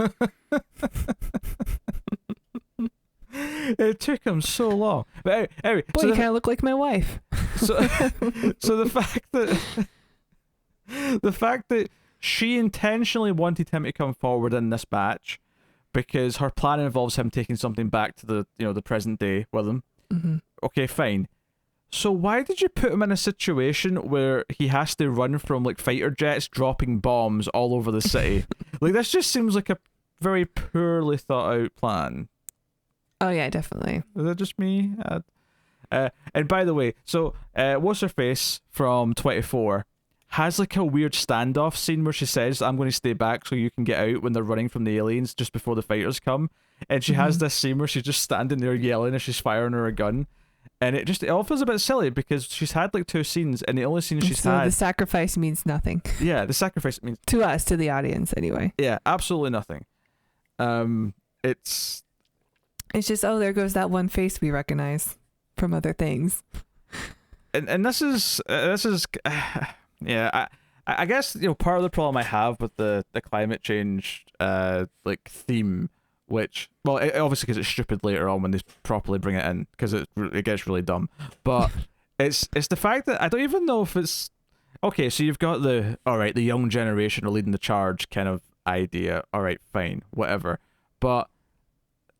It took him so long, but anyway, boy, you kind of look like my wife. So the fact that she intentionally wanted him to come forward in this batch, because her plan involves him taking something back to the present day with him. Mm-hmm. Okay, fine. So why did you put him in a situation where he has to run from like fighter jets dropping bombs all over the city? Like, this just seems like a very poorly thought out plan. Oh yeah, definitely. Is that just me? And by the way, so what's her face from 24 has like a weird standoff scene where she says, I'm going to stay back so you can get out when they're running from the aliens just before the fighters come. And she has this scene where she's just standing there yelling as she's firing her a gun. And it all feels a bit silly because she's had like 2 scenes, and the only scene she's had. The sacrifice means nothing. Yeah, the sacrifice means. To us, to the audience, anyway. Yeah, absolutely nothing. It's just, oh, there goes that one face we recognize from other things. And this is yeah, I guess part of the problem I have with the climate change like theme, which, well, obviously because it's stupid later on when they properly bring it in, because it gets really dumb, but it's the fact that I don't even know if it's okay. So you've got the young generation are leading the charge kind of idea. All right, fine, whatever, but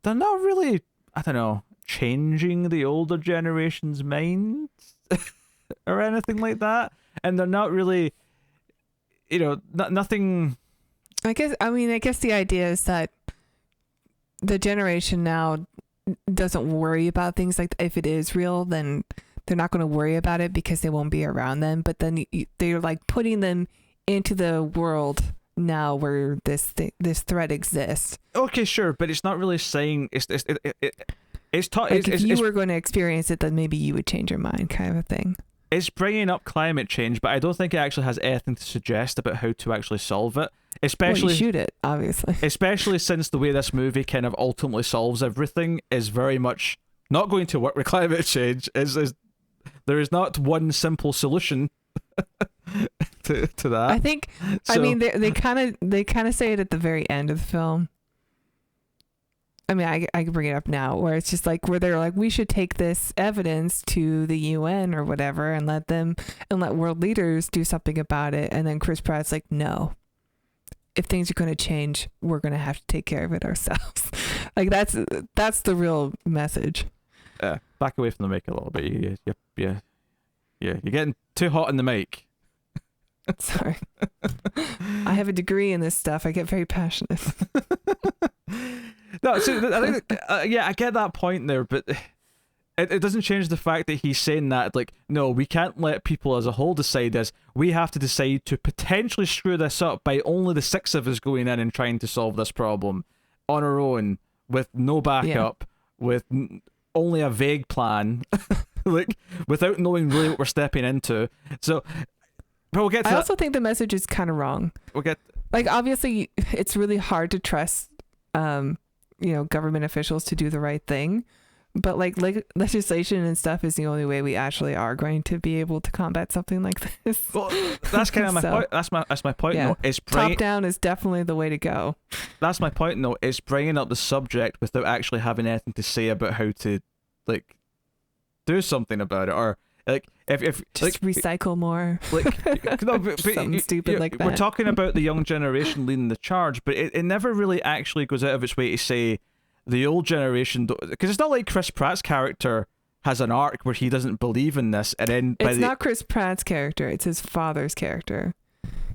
they're not really, I don't know, changing the older generation's mind or anything like that. And they're not really, nothing. I guess the idea is that the generation now doesn't worry about things like, if it is real, then they're not going to worry about it because they won't be around them. But then they're like putting them into the world now where this threat exists. Okay, sure, but it's not really saying it's if you were going to experience it, then maybe you would change your mind, kind of a thing. it's bringing up climate change, but I don't think it actually has anything to suggest about how to actually solve it. Well, Especially you shoot it, obviously. especially since the way this movie kind of ultimately solves everything is very much not going to work with climate change. Is there is not one simple solution to that. I think. I So- mean, they kind of say it at the very end of the film. I mean, I can bring it up now, where it's just like where they're like, we should take this evidence to the UN or whatever, and let world leaders do something about it. And then Chris Pratt's like, no, if things are going to change, we're going to have to take care of it ourselves. Like that's the real message. Back away from the mic a little bit. Yeah. You're getting too hot in the mic. Sorry, I have a degree in this stuff. I get very passionate. No, so I think yeah, I get that point there, but it doesn't change the fact that he's saying that, like, no, we can't let people as a whole decide this. We have to decide to potentially screw this up by only the 6 of us going in and trying to solve this problem on our own with no backup, with only a vague plan, like without knowing really what we're stepping into. So, but we'll get to I that. also think the message is kind of wrong. We'll get Like, obviously, it's really hard to trust, government officials to do the right thing. But like legislation and stuff is the only way we actually are going to be able to combat something like this. well. That's kind of my point. That's my point. Yeah. No, it's Top down is definitely the way to go. That's my point. No, it's bringing up the subject without actually having anything to say about how to, like, do something about it, or like if Just recycle more. like no, but Something stupid like We're that. talking about the young generation leading the charge, but it never really actually goes out of its way to say the old generation, because it's not like Chris Pratt's character has an arc where he doesn't believe in this, and then It's not Chris Pratt's character. It's his father's character.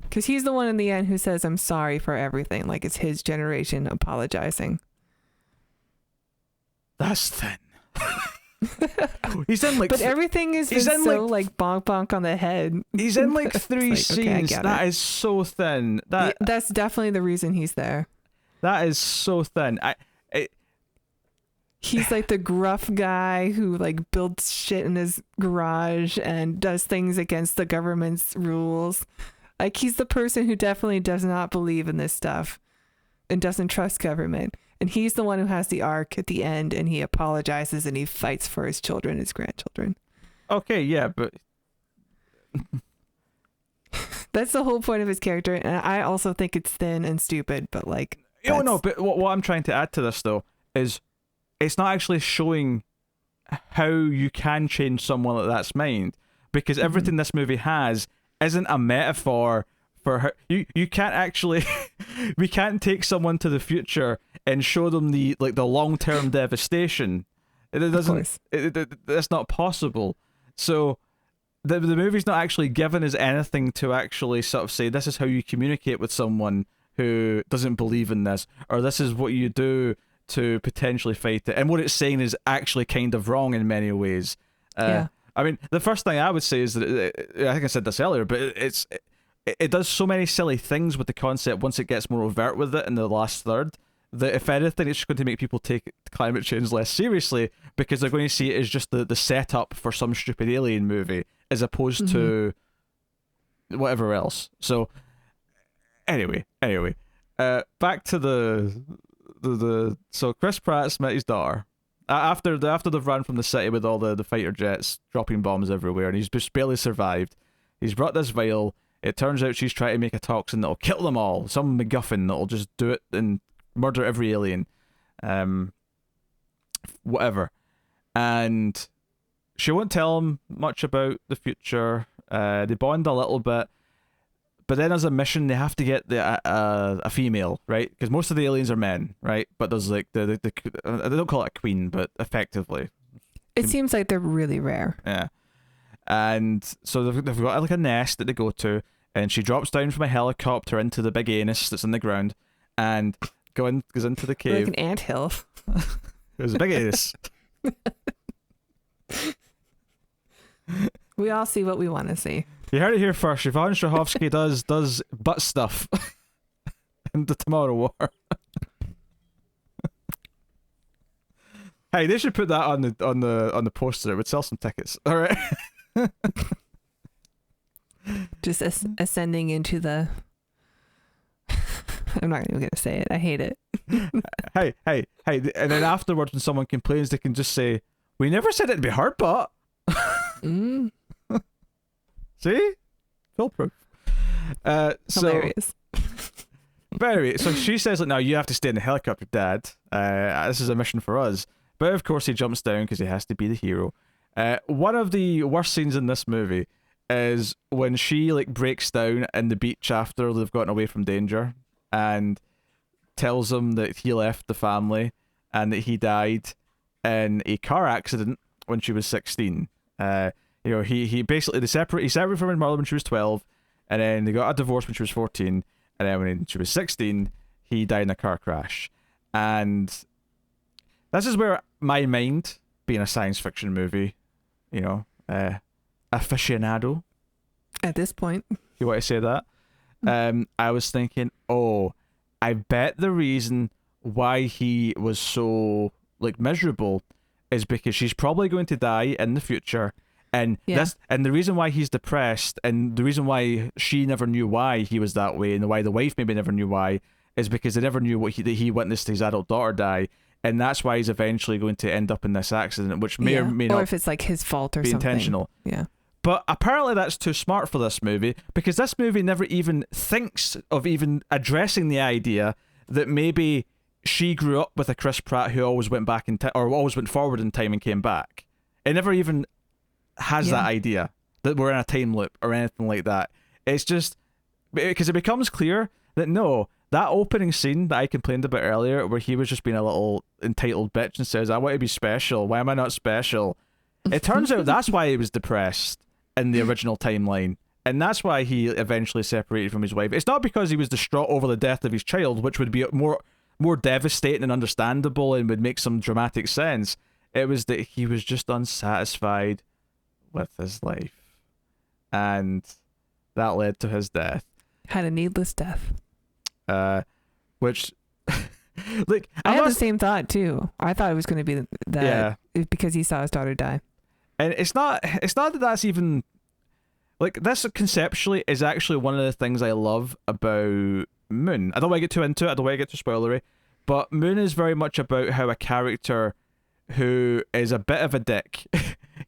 Because he's the one in the end who says, I'm sorry for everything. Like, it's his generation apologizing. that's thin. He's in like But everything is he's in, so like bonk bonk on the head. he's in like It's 3 like, okay, I scenes. get That it. is so thin. That's definitely the reason he's there. That is so thin. He's like the gruff guy who like builds shit in his garage and does things against the government's rules. Like, he's the person who definitely does not believe in this stuff and doesn't trust government. And he's the one who has the arc at the end, and he apologizes and he fights for his children, his grandchildren. Okay, yeah, but That's the whole point of his character. And I also think it's thin and stupid, but like, no, that's- but what I'm trying to add to this though is it's not actually showing how you can change someone like that's mind, because everything this movie has isn't a metaphor for how you can't actually we can't take someone to the future and show them the long-term devastation. It doesn't. course. That's not possible. So the movie's not actually giving us anything to actually sort of say this is how you communicate with someone who doesn't believe in this, or this is what you do to potentially fight it. And what it's saying is actually kind of wrong in many ways. Yeah. I mean, the first thing I would say is that I think I said this earlier, but it does so many silly things with the concept once it gets more overt with it in the last third, that if anything, it's going to make people take climate change less seriously, because they're going to see it as just the setup for some stupid alien movie as opposed to whatever else. So anyway, back to the so Chris Pratt's met his daughter after they've run from the city with all the fighter jets dropping bombs everywhere, and he's just barely survived. He's brought this vial. It turns out she's trying to make a toxin that'll kill them all, some MacGuffin that'll just do it and murder every alien, whatever. And she won't tell him much about the future. They bond a little bit, but then as a mission, they have to get a female, right? Because most of the aliens are men, right? But there's like the they don't call it a queen, but effectively, It seems like they're really rare. yeah. And so they've got like a nest that they go to, and she drops down from a helicopter into the big anus that's in the ground, and goes into the Like cave. an anthill. There's a big anus. We all see what we want to see. You heard it here first. Yvonne Strahovski does butt stuff in the Tomorrow War. Hey, they should put that on the poster. It would sell some tickets. All right. just ascending into the. I'm not even gonna say it. I hate it. Hey, and then afterwards, when someone complains, they can just say, "We never said it'd be hard, but." Mm. See, foolproof. Hilarious. But anyway, so she says, "Like, now you have to stay in the helicopter, Dad. This is a mission for us." But of course, he jumps down because he has to be the hero. One of the worst scenes in this movie is when she like breaks down in the beach after they've gotten away from danger and tells him that he left the family and that he died in a car accident when she was 16. He basically he separated from his mother when she was 12, and then they got a divorce when she was 14, and then when she was 16, he died in a car crash. And this is where my mind, being a science fiction movie, aficionado. At this point. You want to say that? I was thinking, I bet the reason why he was so like miserable is because she's probably going to die in the future, and the reason why he's depressed, and the reason why she never knew why he was that way, and why the wife maybe never knew why, is because they never knew that he witnessed his adult daughter die, and that's why he's eventually going to end up in this accident, which may or may not, or if it's like his fault or be something, intentional. Yeah. But apparently that's too smart for this movie, because this movie never even thinks of even addressing the idea that maybe she grew up with a Chris Pratt who always went back in or always went forward in time and came back. It never even has that idea that we're in a time loop or anything like that. It's just because it becomes clear that no, that opening scene that I complained about earlier, where he was just being a little entitled bitch and says, "I want to be special. Why am I not special?" It turns out that's why he was depressed in the original timeline, and that's why he eventually separated from his wife. It's not because he was distraught over the death of his child, which would be more devastating and understandable and would make some dramatic sense. It was that he was just unsatisfied with his life, and that led to his death. Had a needless death. Which like I had the same thought too. I thought it was going to be that because he saw his daughter die. And it's not that that's even like, this conceptually is actually one of the things I love about Moon. I don't want to get too into it, I don't want to get too spoilery, but Moon is very much about how a character who is a bit of a dick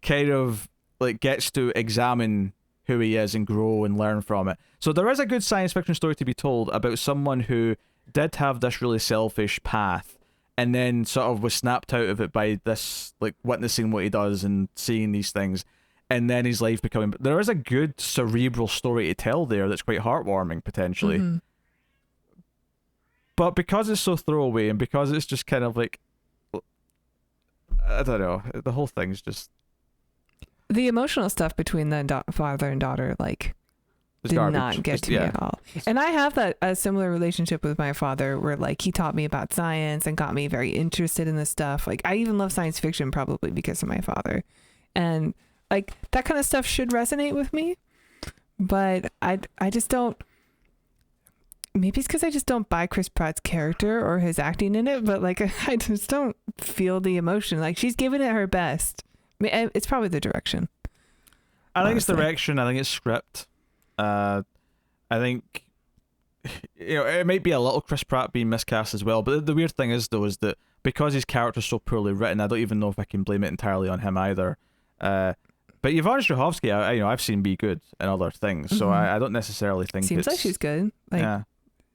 kind of like gets to examine who he is and grow and learn from it. So there is a good science fiction story to be told about someone who did have this really selfish path and then sort of was snapped out of it by this, like, witnessing what he does and seeing these things, and then his life becoming... There is a good cerebral story to tell there that's quite heartwarming, potentially. Mm-hmm. But because it's so throwaway, and because it's just kind of like... I don't know, the whole thing's just... The emotional stuff between the father and daughter, like... did not get to me at all. And I have a similar relationship with my father where like he taught me about science and got me very interested in this stuff. Like I even love science fiction probably because of my father. And like that kind of stuff should resonate with me. But I just don't, maybe it's because I just don't buy Chris Pratt's character or his acting in it, but like I just don't feel the emotion. Like she's giving it her best. I mean, it's probably the direction. I think it's direction, I think it's script. I think, it might be a little Chris Pratt being miscast as well, but the weird thing is, though, is that because his character's so poorly written, I don't even know if I can blame it entirely on him either. But Yvonne Strahovski, I've seen be good in other things, so I don't necessarily think seems like she's good. Like,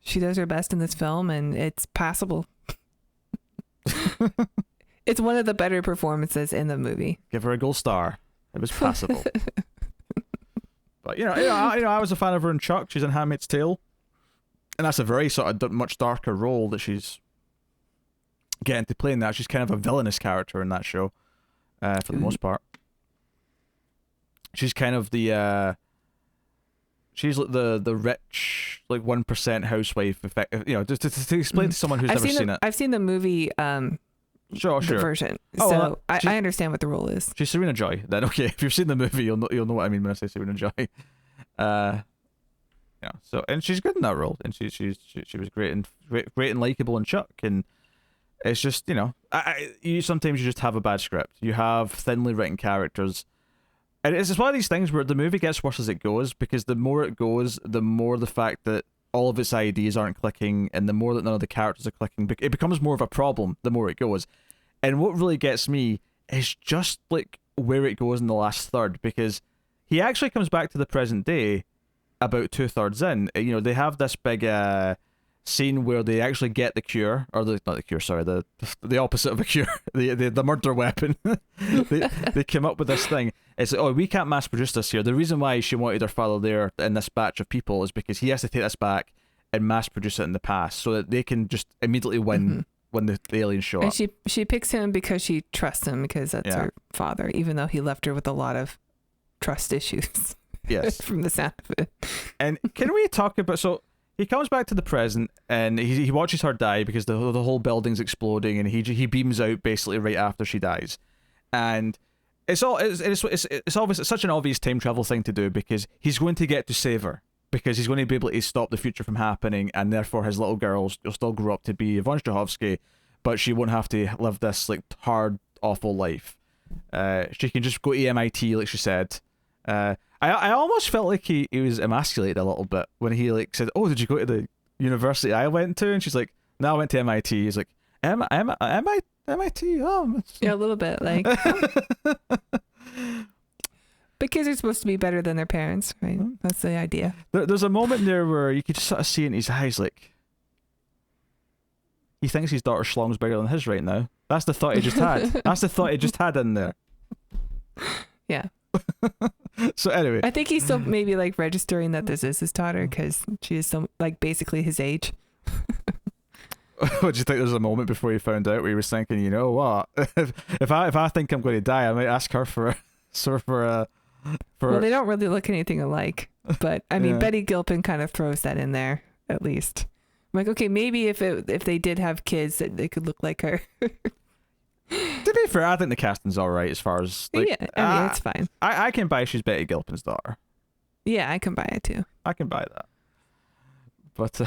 she does her best in this film, and it's passable. It's one of the better performances in the movie. Give her a gold star. It was passable. But I was a fan of her in Chuck. She's in Handmaid's Tale, and that's a very sort of much darker role that she's getting to play in that. She's kind of a villainous character in that show, for the most part. She's kind of she's like the rich, like 1% housewife effect. Just to explain to someone who's never seen it. I've seen the movie. Sure. The version. So I understand what the role is. She's Serena Joy. Then okay, if you've seen the movie, you'll know what I mean when I say Serena Joy. So and she's good in that role, and she was great and likable in Chuck, and it's just you sometimes you just have a bad script. You have thinly written characters, And it's one of these things where the movie gets worse as it goes, because the more it goes, the more the fact that all of its ideas aren't clicking, and the more that none of the characters are clicking, it becomes more of a problem the more it goes. And what really gets me is just like where it goes in the last third, because he actually comes back to the present day about 2/3 in. You know, they have this big scene where they actually get the cure, or not the cure, sorry, the opposite of a cure, the murder weapon. they come up with this thing. It's like, oh, we can't mass produce this here. The reason why she wanted her father there in this batch of people is because he has to take this back and mass produce it in the past, so that they can just immediately win when the aliens show And up. she picks him because she trusts him, because that's her father, even though he left her with a lot of trust issues. Yes. From the sound of it. And can we talk about, so he comes back to the present and he watches her die because the whole building's exploding, and he beams out basically right after she dies. And it's obvious, it's such an obvious time travel thing to do, because he's going to get to save her, because he's going to be able to stop the future from happening, and therefore his little girl will still grow up to be Yvonne Strahovski, but she won't have to live this like hard, awful life. She can just go to MIT, like she said. I almost felt like he was emasculated a little bit when he like said, "Oh, did you go to the university I went to?" And she's like, "No, I went to MIT." He's like, MIT? Oh, Yeah, a little bit like. But kids are supposed to be better than their parents, right? That's the idea. There's a moment there where you could just sort of see in his eyes, like, he thinks his daughter's schlong's bigger than his right now. That's the thought he just had. That's the thought he just had in there. Yeah. So anyway, I think he's still maybe like registering that this is his daughter, because she is so like basically his age. what do you think? There was a moment before he found out where he was thinking, you know what? if I think I'm going to die, I might ask her for Well, they don't really look anything alike, but I mean, Yeah. Betty Gilpin kind of throws that in there at least. I'm like, okay, maybe if they did have kids, that they could look like her. To be fair, I think the casting's all right as far as like. Yeah, I mean, it's fine. I can buy she's Betty Gilpin's daughter. Yeah, I can buy it too. I can buy that. But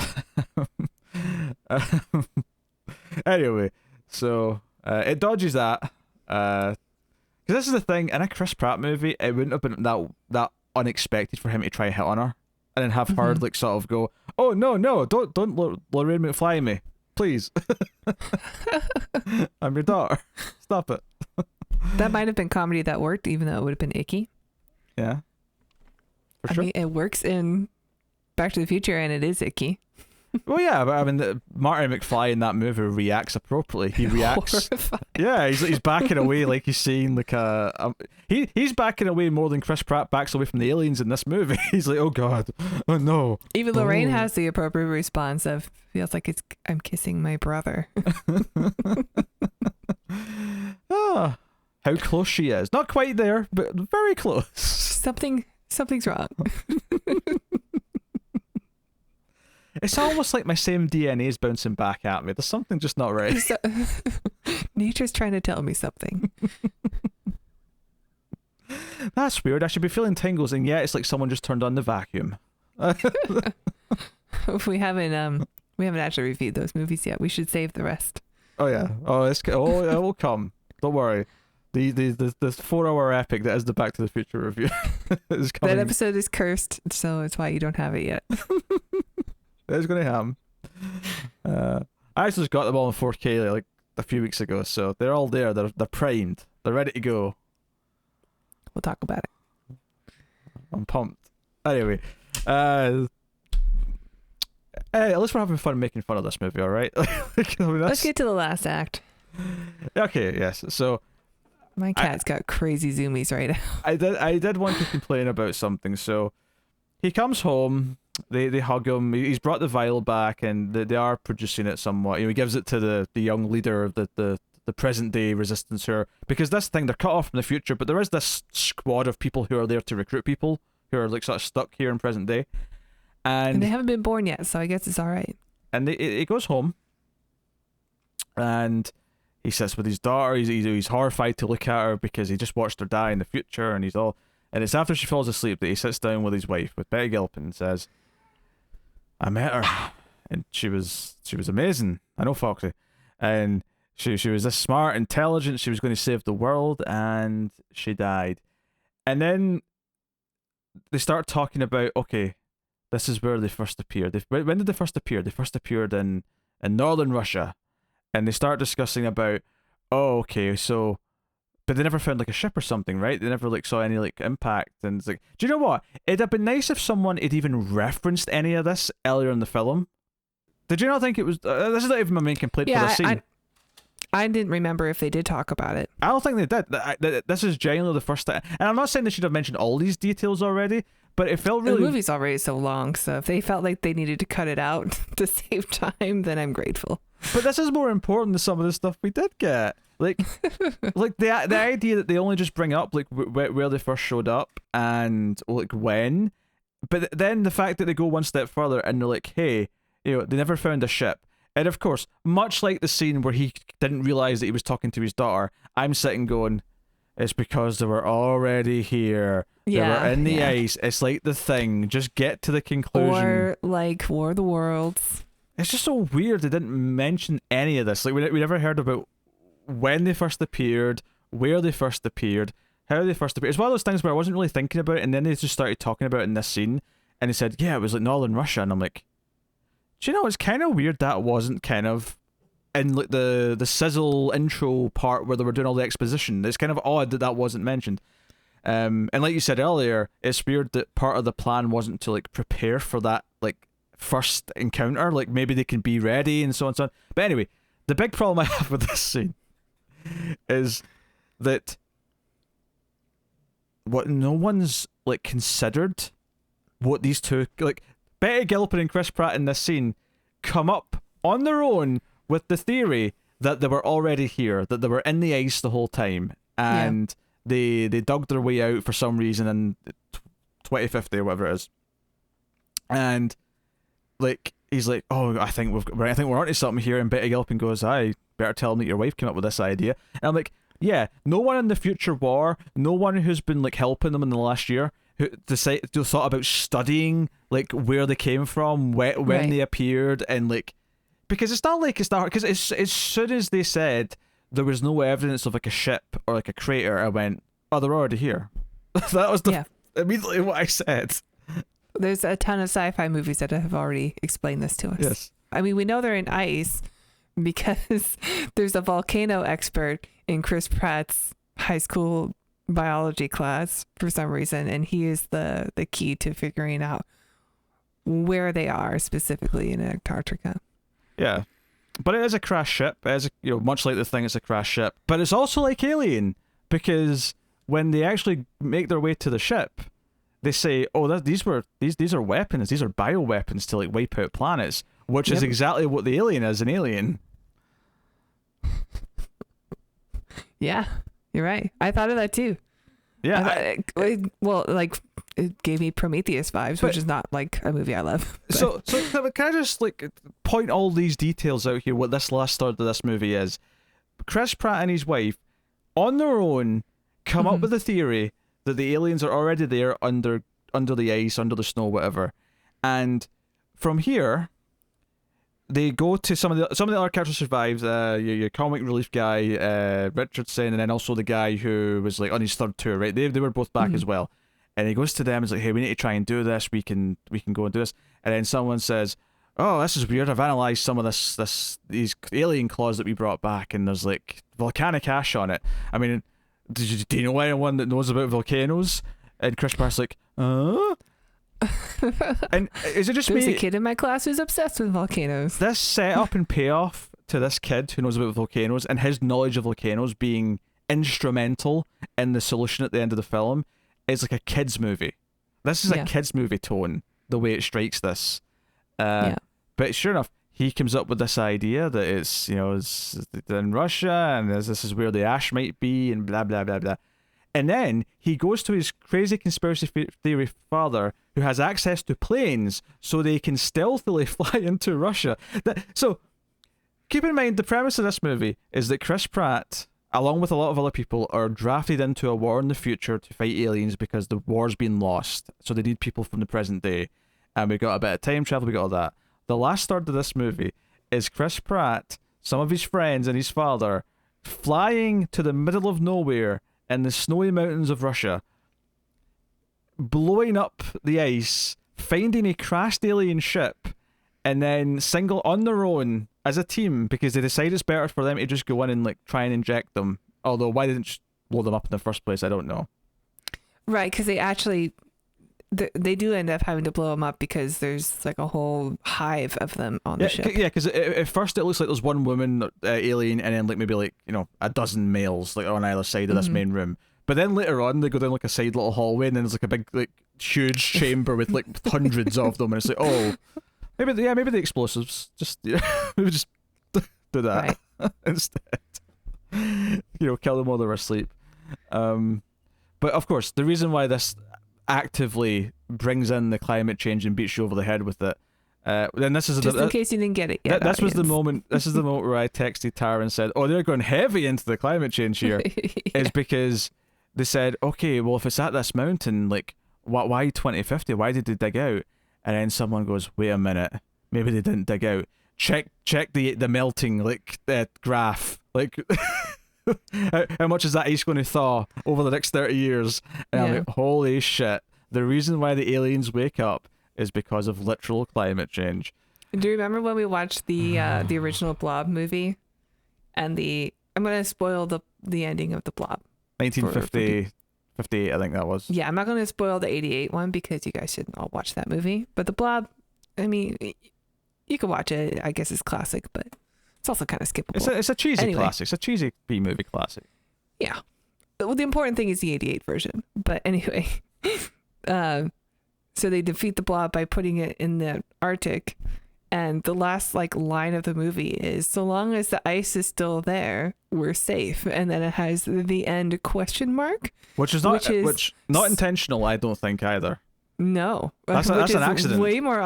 anyway, so it dodges that. Because this is the thing, in a Chris Pratt movie, it wouldn't have been that unexpected for him to try and hit on her, and then have her like sort of go, "Oh no, don't Lorraine McFly me, please. I'm your daughter. Stop it." That might have been comedy that worked, even though it would have been icky. Yeah. For I sure. mean, it works in Back to the Future, and it is icky. Well, yeah, but I mean, Marty McFly in that movie reacts appropriately. He reacts. Horrified. Yeah, he's backing away like he's seeing like he's backing away more than Chris Pratt backs away from the aliens in this movie. He's like, oh god, oh no. Even Lorraine has the appropriate response of feels like I'm kissing my brother. Ah, how close she is. Not quite there, but very close. Something's wrong. It's almost like my same DNA is bouncing back at me. There's something just not right. Nature's trying to tell me something. That's weird. I should be feeling tingles, and yet it's like someone just turned on the vacuum. We haven't actually reviewed those movies yet. We should save the rest. Oh yeah. Oh, it will come. Don't worry. The 4-hour epic that is the Back to the Future review is coming. That episode is cursed, so it's why you don't have it yet. It's gonna happen. I actually just got them all in 4K like a few weeks ago, so they're all there. They're primed. They're ready to go. We'll talk about it. I'm pumped. Anyway, at least we're having fun making fun of this movie, all right? Let's get to the last act. Okay, yes. So My cat's got crazy zoomies right now. I did want to complain about something. So he comes home. They hug him. He's brought the vial back, and they are producing it somewhat. You know, he gives it to the young leader of the present day resistance here, because this thing, they're cut off from the future, but there is this squad of people who are there to recruit people who are like sort of stuck here in present day, And they haven't been born yet, so I guess it's all right. And he goes home, and he sits with his daughter. He's horrified to look at her because he just watched her die in the future, and and it's after she falls asleep that he sits down with his wife, with Betty Gilpin, and says, "I met her, and she was amazing. I know, Foxy, and she was this smart, intelligent. She was going to save the world, and she died." And then they start talking about, okay, this is where they first appeared. When did they first appear? They first appeared in northern Russia. And they start discussing about, oh, okay, so, but they never found like a ship or something, right? They never like saw any like impact. And it's like, do you know what? It'd have been nice if someone had even referenced any of this earlier in the film. Did you not think it was? This is not even my main complaint for the scene. I didn't remember if they did talk about it. I don't think they did. This is genuinely the first time, and I'm not saying they should have mentioned all these details already, but it felt really. The movie's already so long, so if they felt like they needed to cut it out to save time, then I'm grateful. But this is more important than some of the stuff we did get. Like, like the idea that they only just bring up like where they first showed up and like when, but then the fact that they go one step further and they're like, hey, they never found a ship. And of course, much like the scene where he didn't realize that he was talking to his daughter, I'm sitting going, it's because they were already here. They were in the ice. It's like The Thing. Just get to the conclusion. Or like War of the Worlds. It's just so weird they didn't mention any of this. Like we never heard about when they first appeared, where they first appeared, how they first appeared. It's one of those things where I wasn't really thinking about it, and then they just started talking about it in this scene, and they said, yeah, it was like northern Russia, and I'm like, do you know, it's kind of weird that wasn't kind of in like the sizzle intro part where they were doing all the exposition. It's kind of odd that wasn't mentioned. And like you said earlier, it's weird that part of the plan wasn't to like prepare for that like first encounter. Like maybe they can be ready and so on and so on. But anyway, the big problem I have with this scene is that what no one's like considered what these two like. Betty Gilpin and Chris Pratt in this scene come up on their own with the theory that they were already here, that they were in the ice the whole time, and they dug their way out for some reason in 2050 or whatever it is. And like he's like, oh, I think we're onto something here. And Betty Gilpin goes, I better tell them that your wife came up with this idea. And I'm like, yeah, no one in the future war, no one who's been like helping them in the last year who thought about studying like where they came from, when they appeared, and like, because it's not like it's not, because as soon as they said there was no evidence of like a ship or like a crater, I went, oh, they're already here. That was immediately what I said. There's a ton of sci-fi movies that have already explained this to us. Yes. I mean, we know they're in ice because there's a volcano expert in Chris Pratt's high school biology class for some reason, and he is the key to figuring out where they are specifically in Antarctica. Yeah, but it is a crash ship. It is much like The Thing, it's a crash ship, but it's also like Alien, because when they actually make their way to the ship, they say, oh, these are weapons, these are bioweapons to like wipe out planets, which is exactly what the alien is in Alien. Yeah, you're right. I thought of that too. Yeah. It gave me Prometheus vibes, which is not like a movie I love. But. So can I just like point all these details out here, what this last third of this movie is? Chris Pratt and his wife, on their own, come up with the theory that the aliens are already there under the ice, under the snow, whatever. And from here, they go to some of the other characters survives. Your comic relief guy, Richardson, and then also the guy who was like on his third tour, right? They were both back as well. And he goes to them and is like, hey, we need to try and do this. We can go and do this. And then someone says, oh, this is weird. I've analysed some of these alien claws that we brought back, and there's like volcanic ash on it. I mean, do you know anyone that knows about volcanoes? And Chris Pratt's like, And is it just There's me? a kid in my class who's obsessed with volcanoes. This setup and payoff to this kid who knows about volcanoes and his knowledge of volcanoes being instrumental in the solution at the end of the film is like a kid's movie. This is a kid's movie tone, the way it strikes this. But sure enough, he comes up with this idea that it's in Russia, and this is where the ash might be, and blah blah blah blah. And then he goes to his crazy conspiracy theory father, who has access to planes, so they can stealthily fly into Russia. So keep in mind, the premise of this movie is that Chris Pratt, along with a lot of other people, are drafted into a war in the future to fight aliens because the war's been lost. So they need people from the present day. And we got a bit of time travel, we got all that. The last third of this movie is Chris Pratt, some of his friends, and his father flying to the middle of nowhere in the snowy mountains of Russia blowing up the ice, finding a crashed alien ship, and then single on their own as a team because they decide it's better for them to just go in and like try and inject them. Although why didn't just blow them up in the first place? I don't know. Right, because they actually they do end up having to blow them up because there's like a whole hive of them on the ship. Yeah, because at first it looks like there's one woman alien and then like maybe like a dozen males like on either side of this main room. But then later on they go down like a side little hallway and then there's like a big like huge chamber with like hundreds of them and it's like maybe the explosives just maybe just do that instead. Kill them while they're asleep. But of course the reason why this actively brings in the climate change and beats you over the head with it. Then this is just in case you didn't get it yet. This was the moment. This is the moment where I texted Tara and said, "Oh, they're going heavy into the climate change here." Is because they said, "Okay, well, if it's at this mountain, like, why 2050? Why did they dig out?" And then someone goes, "Wait a minute, maybe they didn't dig out. Check the melting graph. Like, how much is that ice going to thaw over the next 30 years?" And I'm like, holy shit. The reason why the aliens wake up is because of literal climate change. Do you remember when we watched the original Blob movie? And I'm going to spoil the ending of the Blob. 1950, 58, I think that was. Yeah, I'm not going to spoil the 88 one because you guys should all watch that movie. But the Blob, I mean, you can watch it. I guess it's classic, but it's also kind of skippable. It's a cheesy classic. It's a cheesy B-movie classic. Yeah. Well, the important thing is the 88 version. But anyway, so they defeat the Blob by putting it in the Arctic. And the last line of the movie is, so long as the ice is still there, we're safe. And then it has the end question mark. Which is not intentional, I don't think, either. No. That's an accident. Way more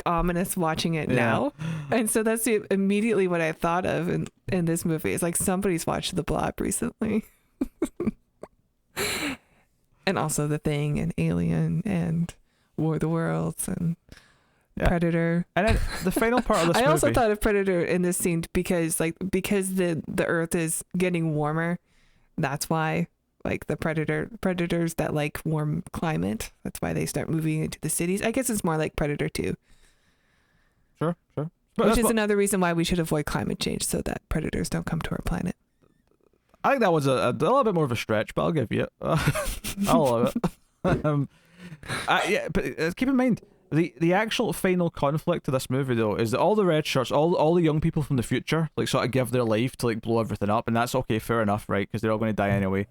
ominous watching it now. And so that's immediately what I thought of in this movie. It's like somebody's watched The Blob recently. And also The Thing and Alien and War of the Worlds and Predator. And then the final part of this movie. I also thought of Predator in this scene because the Earth is getting warmer. That's why the predators that like warm climate. That's why they start moving into the cities. I guess it's more like Predator 2. Sure. Which is another reason why we should avoid climate change so that predators don't come to our planet. I think that was a little bit more of a stretch, but I'll give you it. I'll love it. But keep in mind, the actual final conflict of this movie, though, is that all the red shirts, all the young people from the future, sort of give their life to blow everything up, and that's okay, fair enough, right? Because they're all going to die anyway,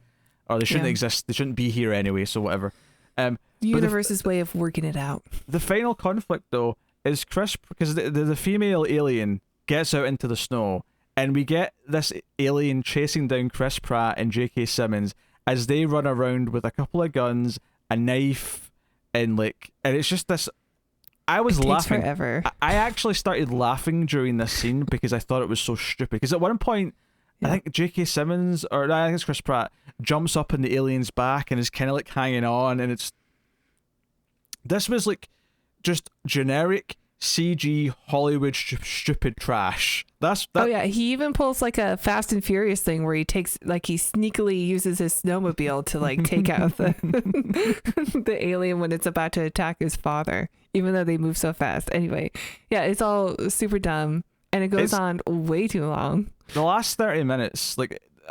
or they shouldn't exist. They shouldn't be here anyway. So whatever. The universe's way of working it out. The final conflict, though, is Chris, because the female alien gets out into the snow. And we get this alien chasing down Chris Pratt and J.K. Simmons as they run around with a couple of guns, a knife, and it's just this. I was laughing. Forever. I actually started laughing during this scene because I thought it was so stupid. Because at one point, I think J.K. Simmons, or I think it's Chris Pratt, jumps up in the alien's back and is kind of hanging on, and this was just generic CG Hollywood stupid trash. Oh yeah, he even pulls a Fast and Furious thing where he takes he sneakily uses his snowmobile to take out the alien when it's about to attack his father, even though they move so fast. Anyway, yeah, it's all super dumb and it goes on way too long. The last 30 minutes,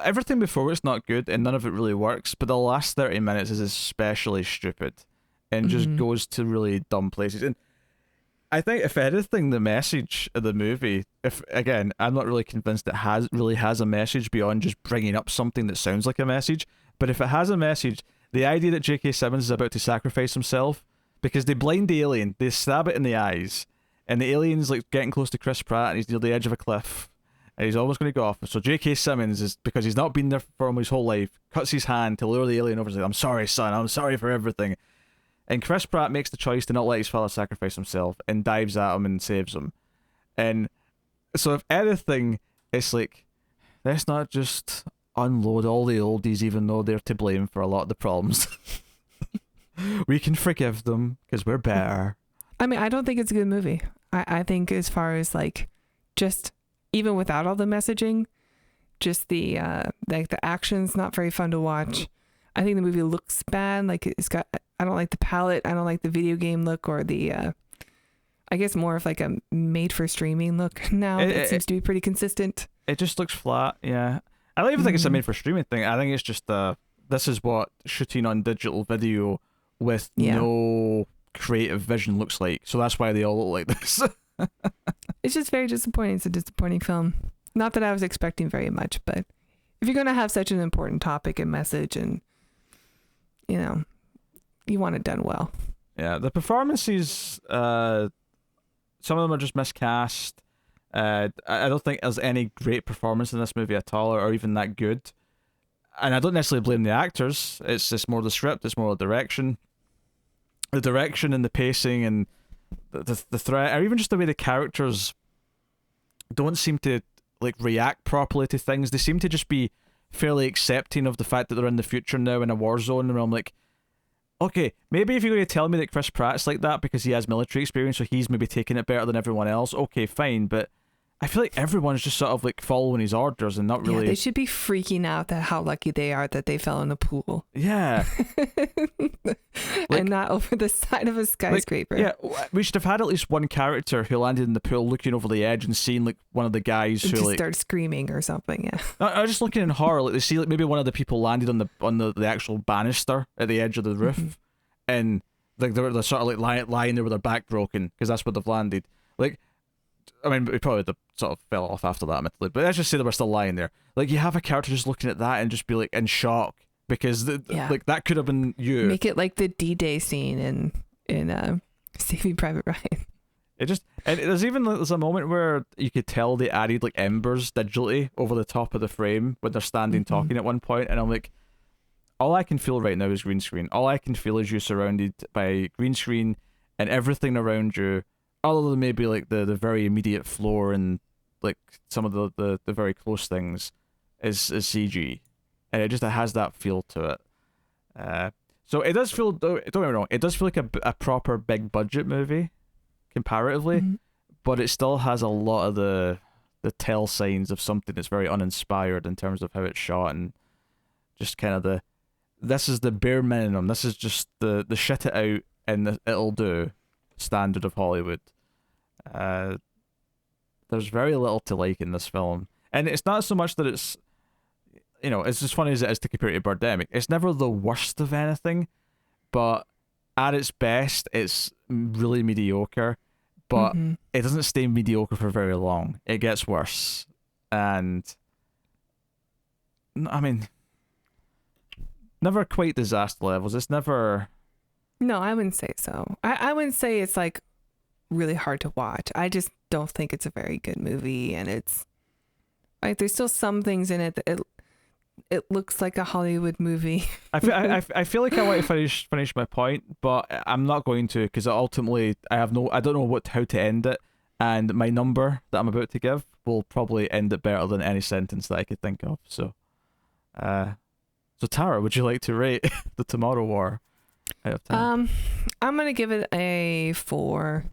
everything before it's not good and none of it really works, but the last 30 minutes is especially stupid and just goes to really dumb places. And I think, if anything, the message of the movie, I'm not really convinced it has a message beyond just bringing up something that sounds like a message, but if it has a message, the idea that J.K. Simmons is about to sacrifice himself, because they blind the alien, they stab it in the eyes, and the alien's getting close to Chris Pratt, and he's near the edge of a cliff, and he's almost going to go off. So J.K. Simmons, is because he's not been there for him his whole life, cuts his hand to lure the alien over and says, "I'm sorry, son, I'm sorry for everything." And Chris Pratt makes the choice to not let his father sacrifice himself and dives at him and saves him. And so if anything, it's let's not just unload all the oldies even though they're to blame for a lot of the problems. We can forgive them because we're better. I mean, I don't think it's a good movie. I think as far as just even without all the messaging, just the action's not very fun to watch. I think the movie looks bad. I don't like the palette. I don't like the video game look or the I guess more of like a made for streaming look now. It seems to be pretty consistent. It just looks flat, yeah. I don't even think it's a made for streaming thing. I think it's just this is what shooting on digital video with no creative vision looks like. So that's why they all look like this. It's just very disappointing. It's a disappointing film. Not that I was expecting very much, but if you're going to have such an important topic and message and, you know, you want it done well. Yeah, the performances, some of them are just miscast. I don't think there's any great performance in this movie at all, or even that good. And I don't necessarily blame the actors. It's just more the script. It's more the direction. The direction and the pacing and the threat, or even just the way the characters don't seem to like react properly to things. They seem to just be fairly accepting of the fact that they're in the future now in a war zone. And I'm like, okay, maybe if you're going to tell me that Chris Pratt's like that because he has military experience, so he's maybe taking it better than everyone else, okay, fine. But I feel like everyone's just sort of like following his orders and not really. Yeah, they should be freaking out that how lucky they are that they fell in a pool. Yeah. And not over the side of a skyscraper. Like, yeah, we should have had at least one character who landed in the pool looking over the edge and seeing like one of the guys who just like start screaming or something. Yeah. I was just looking in horror, like they see like maybe one of the people landed on the actual banister at the edge of the roof, and like they're sort of like lying there with their back broken because that's where they've landed. Like, I mean, we probably sort of fell off after that, admittedly, but let's just say they were still lying there. Like, you have a character just looking at that and just be like in shock because like that could have been you. Make it like the D-Day scene in Saving Private Ryan. There's a moment where you could tell they added like embers digitally over the top of the frame when they're standing talking at one point, and I'm like, all I can feel right now is green screen. All I can feel is you surrounded by green screen and everything around you, other than maybe like the very immediate floor and like some of the very close things is CG, and it has that feel to it. So it does feel, don't get me wrong, it does feel like a proper big budget movie comparatively, but it still has a lot of the tell signs of something that's very uninspired in terms of how it's shot and just kind of this is the bare minimum. This is just the shit it out and it'll do standard of Hollywood. There's very little to like in this film, and it's not so much that it's, you know, it's as funny as it is to compare it to Birdemic. It's never the worst of anything, but at its best, it's really mediocre. But it doesn't stay mediocre for very long. It gets worse, and I mean, never quite disaster levels. It's never. No, I wouldn't say so. I wouldn't say it's like really hard to watch. I just don't think it's a very good movie, and it's like there's still some things in it that it looks like a Hollywood movie. I feel like I want to finish my point, but I'm not going to because ultimately I don't know how to end it, and my number that I'm about to give will probably end it better than any sentence that I could think of. So Tara, would you like to rate The Tomorrow War out of 10? I'm gonna give it a 4,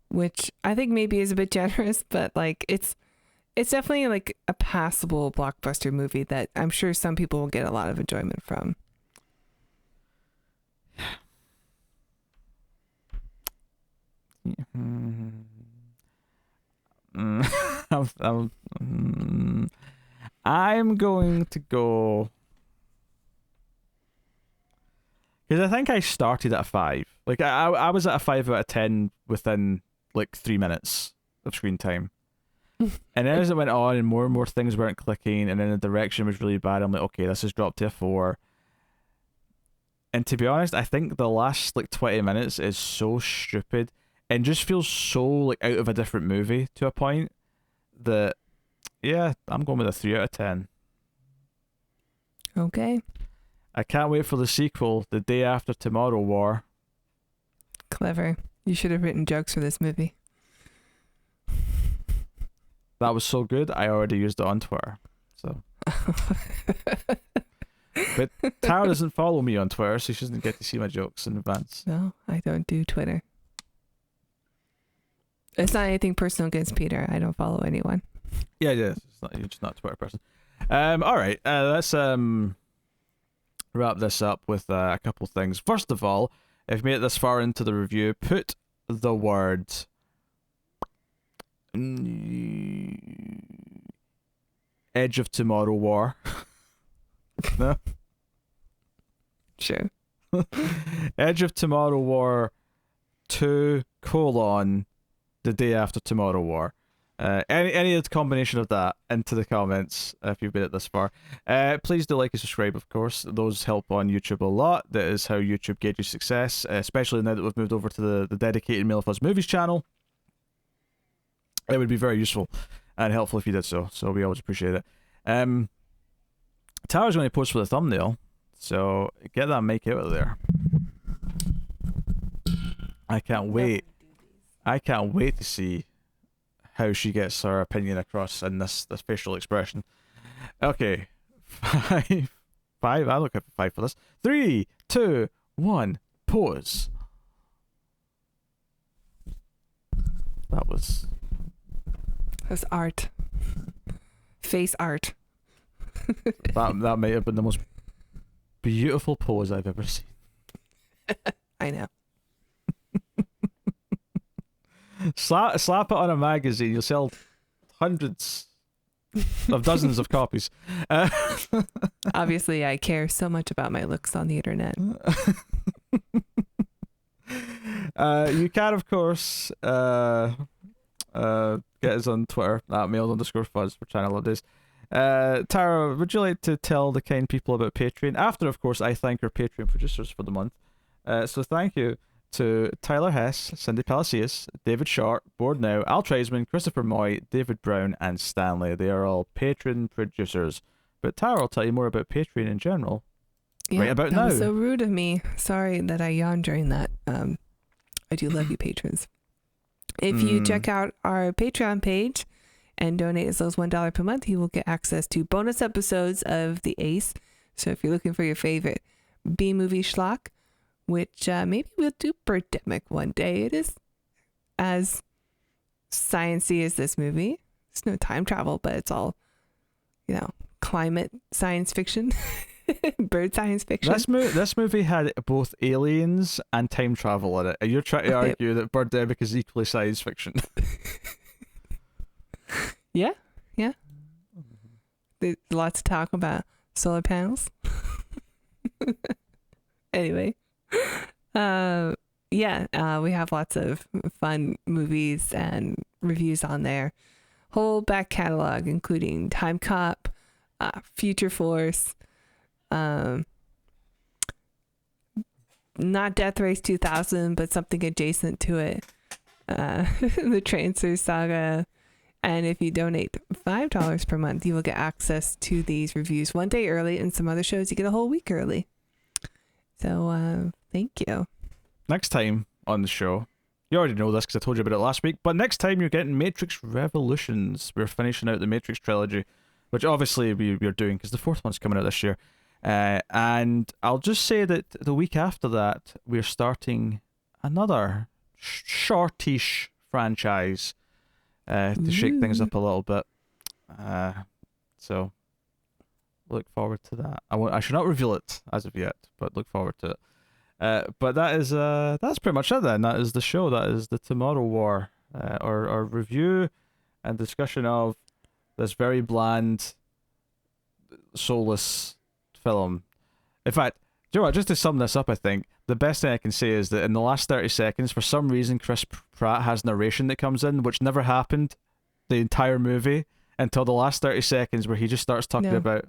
which I think maybe is a bit generous, but like it's definitely like a passable blockbuster movie that I'm sure some people will get a lot of enjoyment from. I'm going to go, because I think I started at a 5. Like I was at a 5 out of 10 within like 3 minutes of screen time. And then as it went on and more things weren't clicking, and then the direction was really bad, I'm like, okay, this has dropped to a 4. And to be honest, I think the last like 20 minutes is so stupid and just feels so like out of a different movie to a point that, yeah, I'm going with a 3 out of 10. Okay. I can't wait for the sequel, The Day After Tomorrow War. Clever. You should have written jokes for this movie. That was so good, I already used it on Twitter. So, but Tara doesn't follow me on Twitter, so she doesn't get to see my jokes in advance. No, I don't do Twitter. It's not anything personal against Peter. I don't follow anyone. Yeah, you're just not a Twitter person. All right, let's wrap this up with a couple things. First of all, if you made it this far into the review, put the word Edge of Tomorrow War. No? Sure. Edge of Tomorrow War 2 : The Day After Tomorrow War. Any combination of that into the comments if you've made it this far. Please do like and subscribe, of course. Those help on YouTube a lot. That is how YouTube gauges success, especially now that we've moved over to the dedicated Mail of Us Movies channel. It would be very useful and helpful if you did so. So we always appreciate it. Tara's going to post for the thumbnail, so get that mic out of there. I can't wait. I can't wait to see how she gets her opinion across in this facial expression. Okay. Five. I look at 5 for this. 3, 2, 1, pause. That's art. Face art. that might have been the most beautiful pose I've ever seen. I know. Slap it on a magazine. You'll sell hundreds of dozens of copies. Obviously, I care so much about my looks on the internet. You can, of course, get us on Twitter at mail_fuzz for channel updates. Tara, would you like to tell the kind people about Patreon? After, of course, I thank our Patreon producers for the month. So thank you to Tyler Hess, Cindy Palacios, David Short, Board Now, Al Treisman, Christopher Moy, David Brown, and Stanley. They are all Patreon producers. But Tara will tell you more about Patreon in general. Yeah, right about that now. was so rude of me. Sorry that I yawned during that. I do love you, patrons. If you check out our Patreon page and donate as low as $1 per month, you will get access to bonus episodes of The Ace. So if you're looking for your favorite B-movie schlock, which maybe we'll do Birdemic one day. It is as science-y as this movie. It's no time travel, but it's all, climate science fiction. Bird science fiction. This movie had both aliens and time travel in it. And you're trying to argue that Birdemic is equally science fiction. Yeah. There's lots to talk about solar panels. Anyway. We have lots of fun movies and reviews on there. Whole back catalog, including Time Cop, Future Force, not Death Race 2000, but something adjacent to it. The Tracer Saga. And if you donate $5 per month, you will get access to these reviews one day early, and some other shows you get a whole week early. So, thank you. Next time on the show, you already know this because I told you about it last week, but next time you're getting Matrix Revolutions. We're finishing out the Matrix trilogy, which obviously we're doing because the 4th one's coming out this year. And I'll just say that the week after that, we're starting another shortish franchise to shake things up a little bit. So look forward to that. I should not reveal it as of yet, but look forward to it. But that's pretty much it then. That is the show. That is the Tomorrow War, our review and discussion of this very bland, soulless film. In fact, do you know what? Just to sum this up, I think the best thing I can say is that in the last 30 seconds, for some reason, Chris Pratt has narration that comes in, which never happened the entire movie until the last 30 seconds, where he just starts talking about,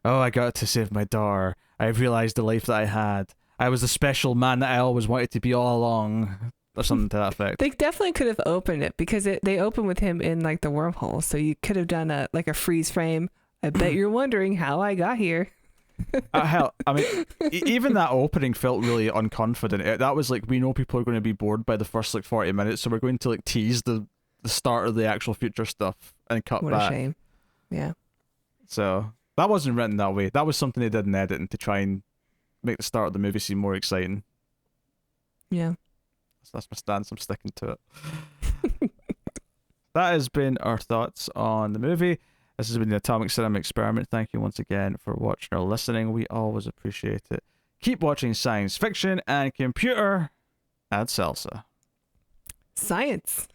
oh, I got to save my daughter. I realized the life that I had. I was the special man that I always wanted to be all along, or something to that effect. They definitely could have opened it because they open with him in like the wormhole. So you could have done a freeze frame. I bet you're wondering how I got here. Hell, I mean, even that opening felt really unconfident. That was like, we know people are going to be bored by the first 40 minutes, so we're going to tease the start of the actual future stuff and cut back. What a shame. Yeah. So that wasn't written that way. That was something they did in editing to try and make the start of the movie seem more exciting. Yeah. So that's my stance. I'm sticking to it. That has been our thoughts on the movie. This has been the Atomic Cinema Experiment. Thank you once again for watching or listening. We always appreciate it. Keep watching science fiction and computer. Ad Salsa. Science.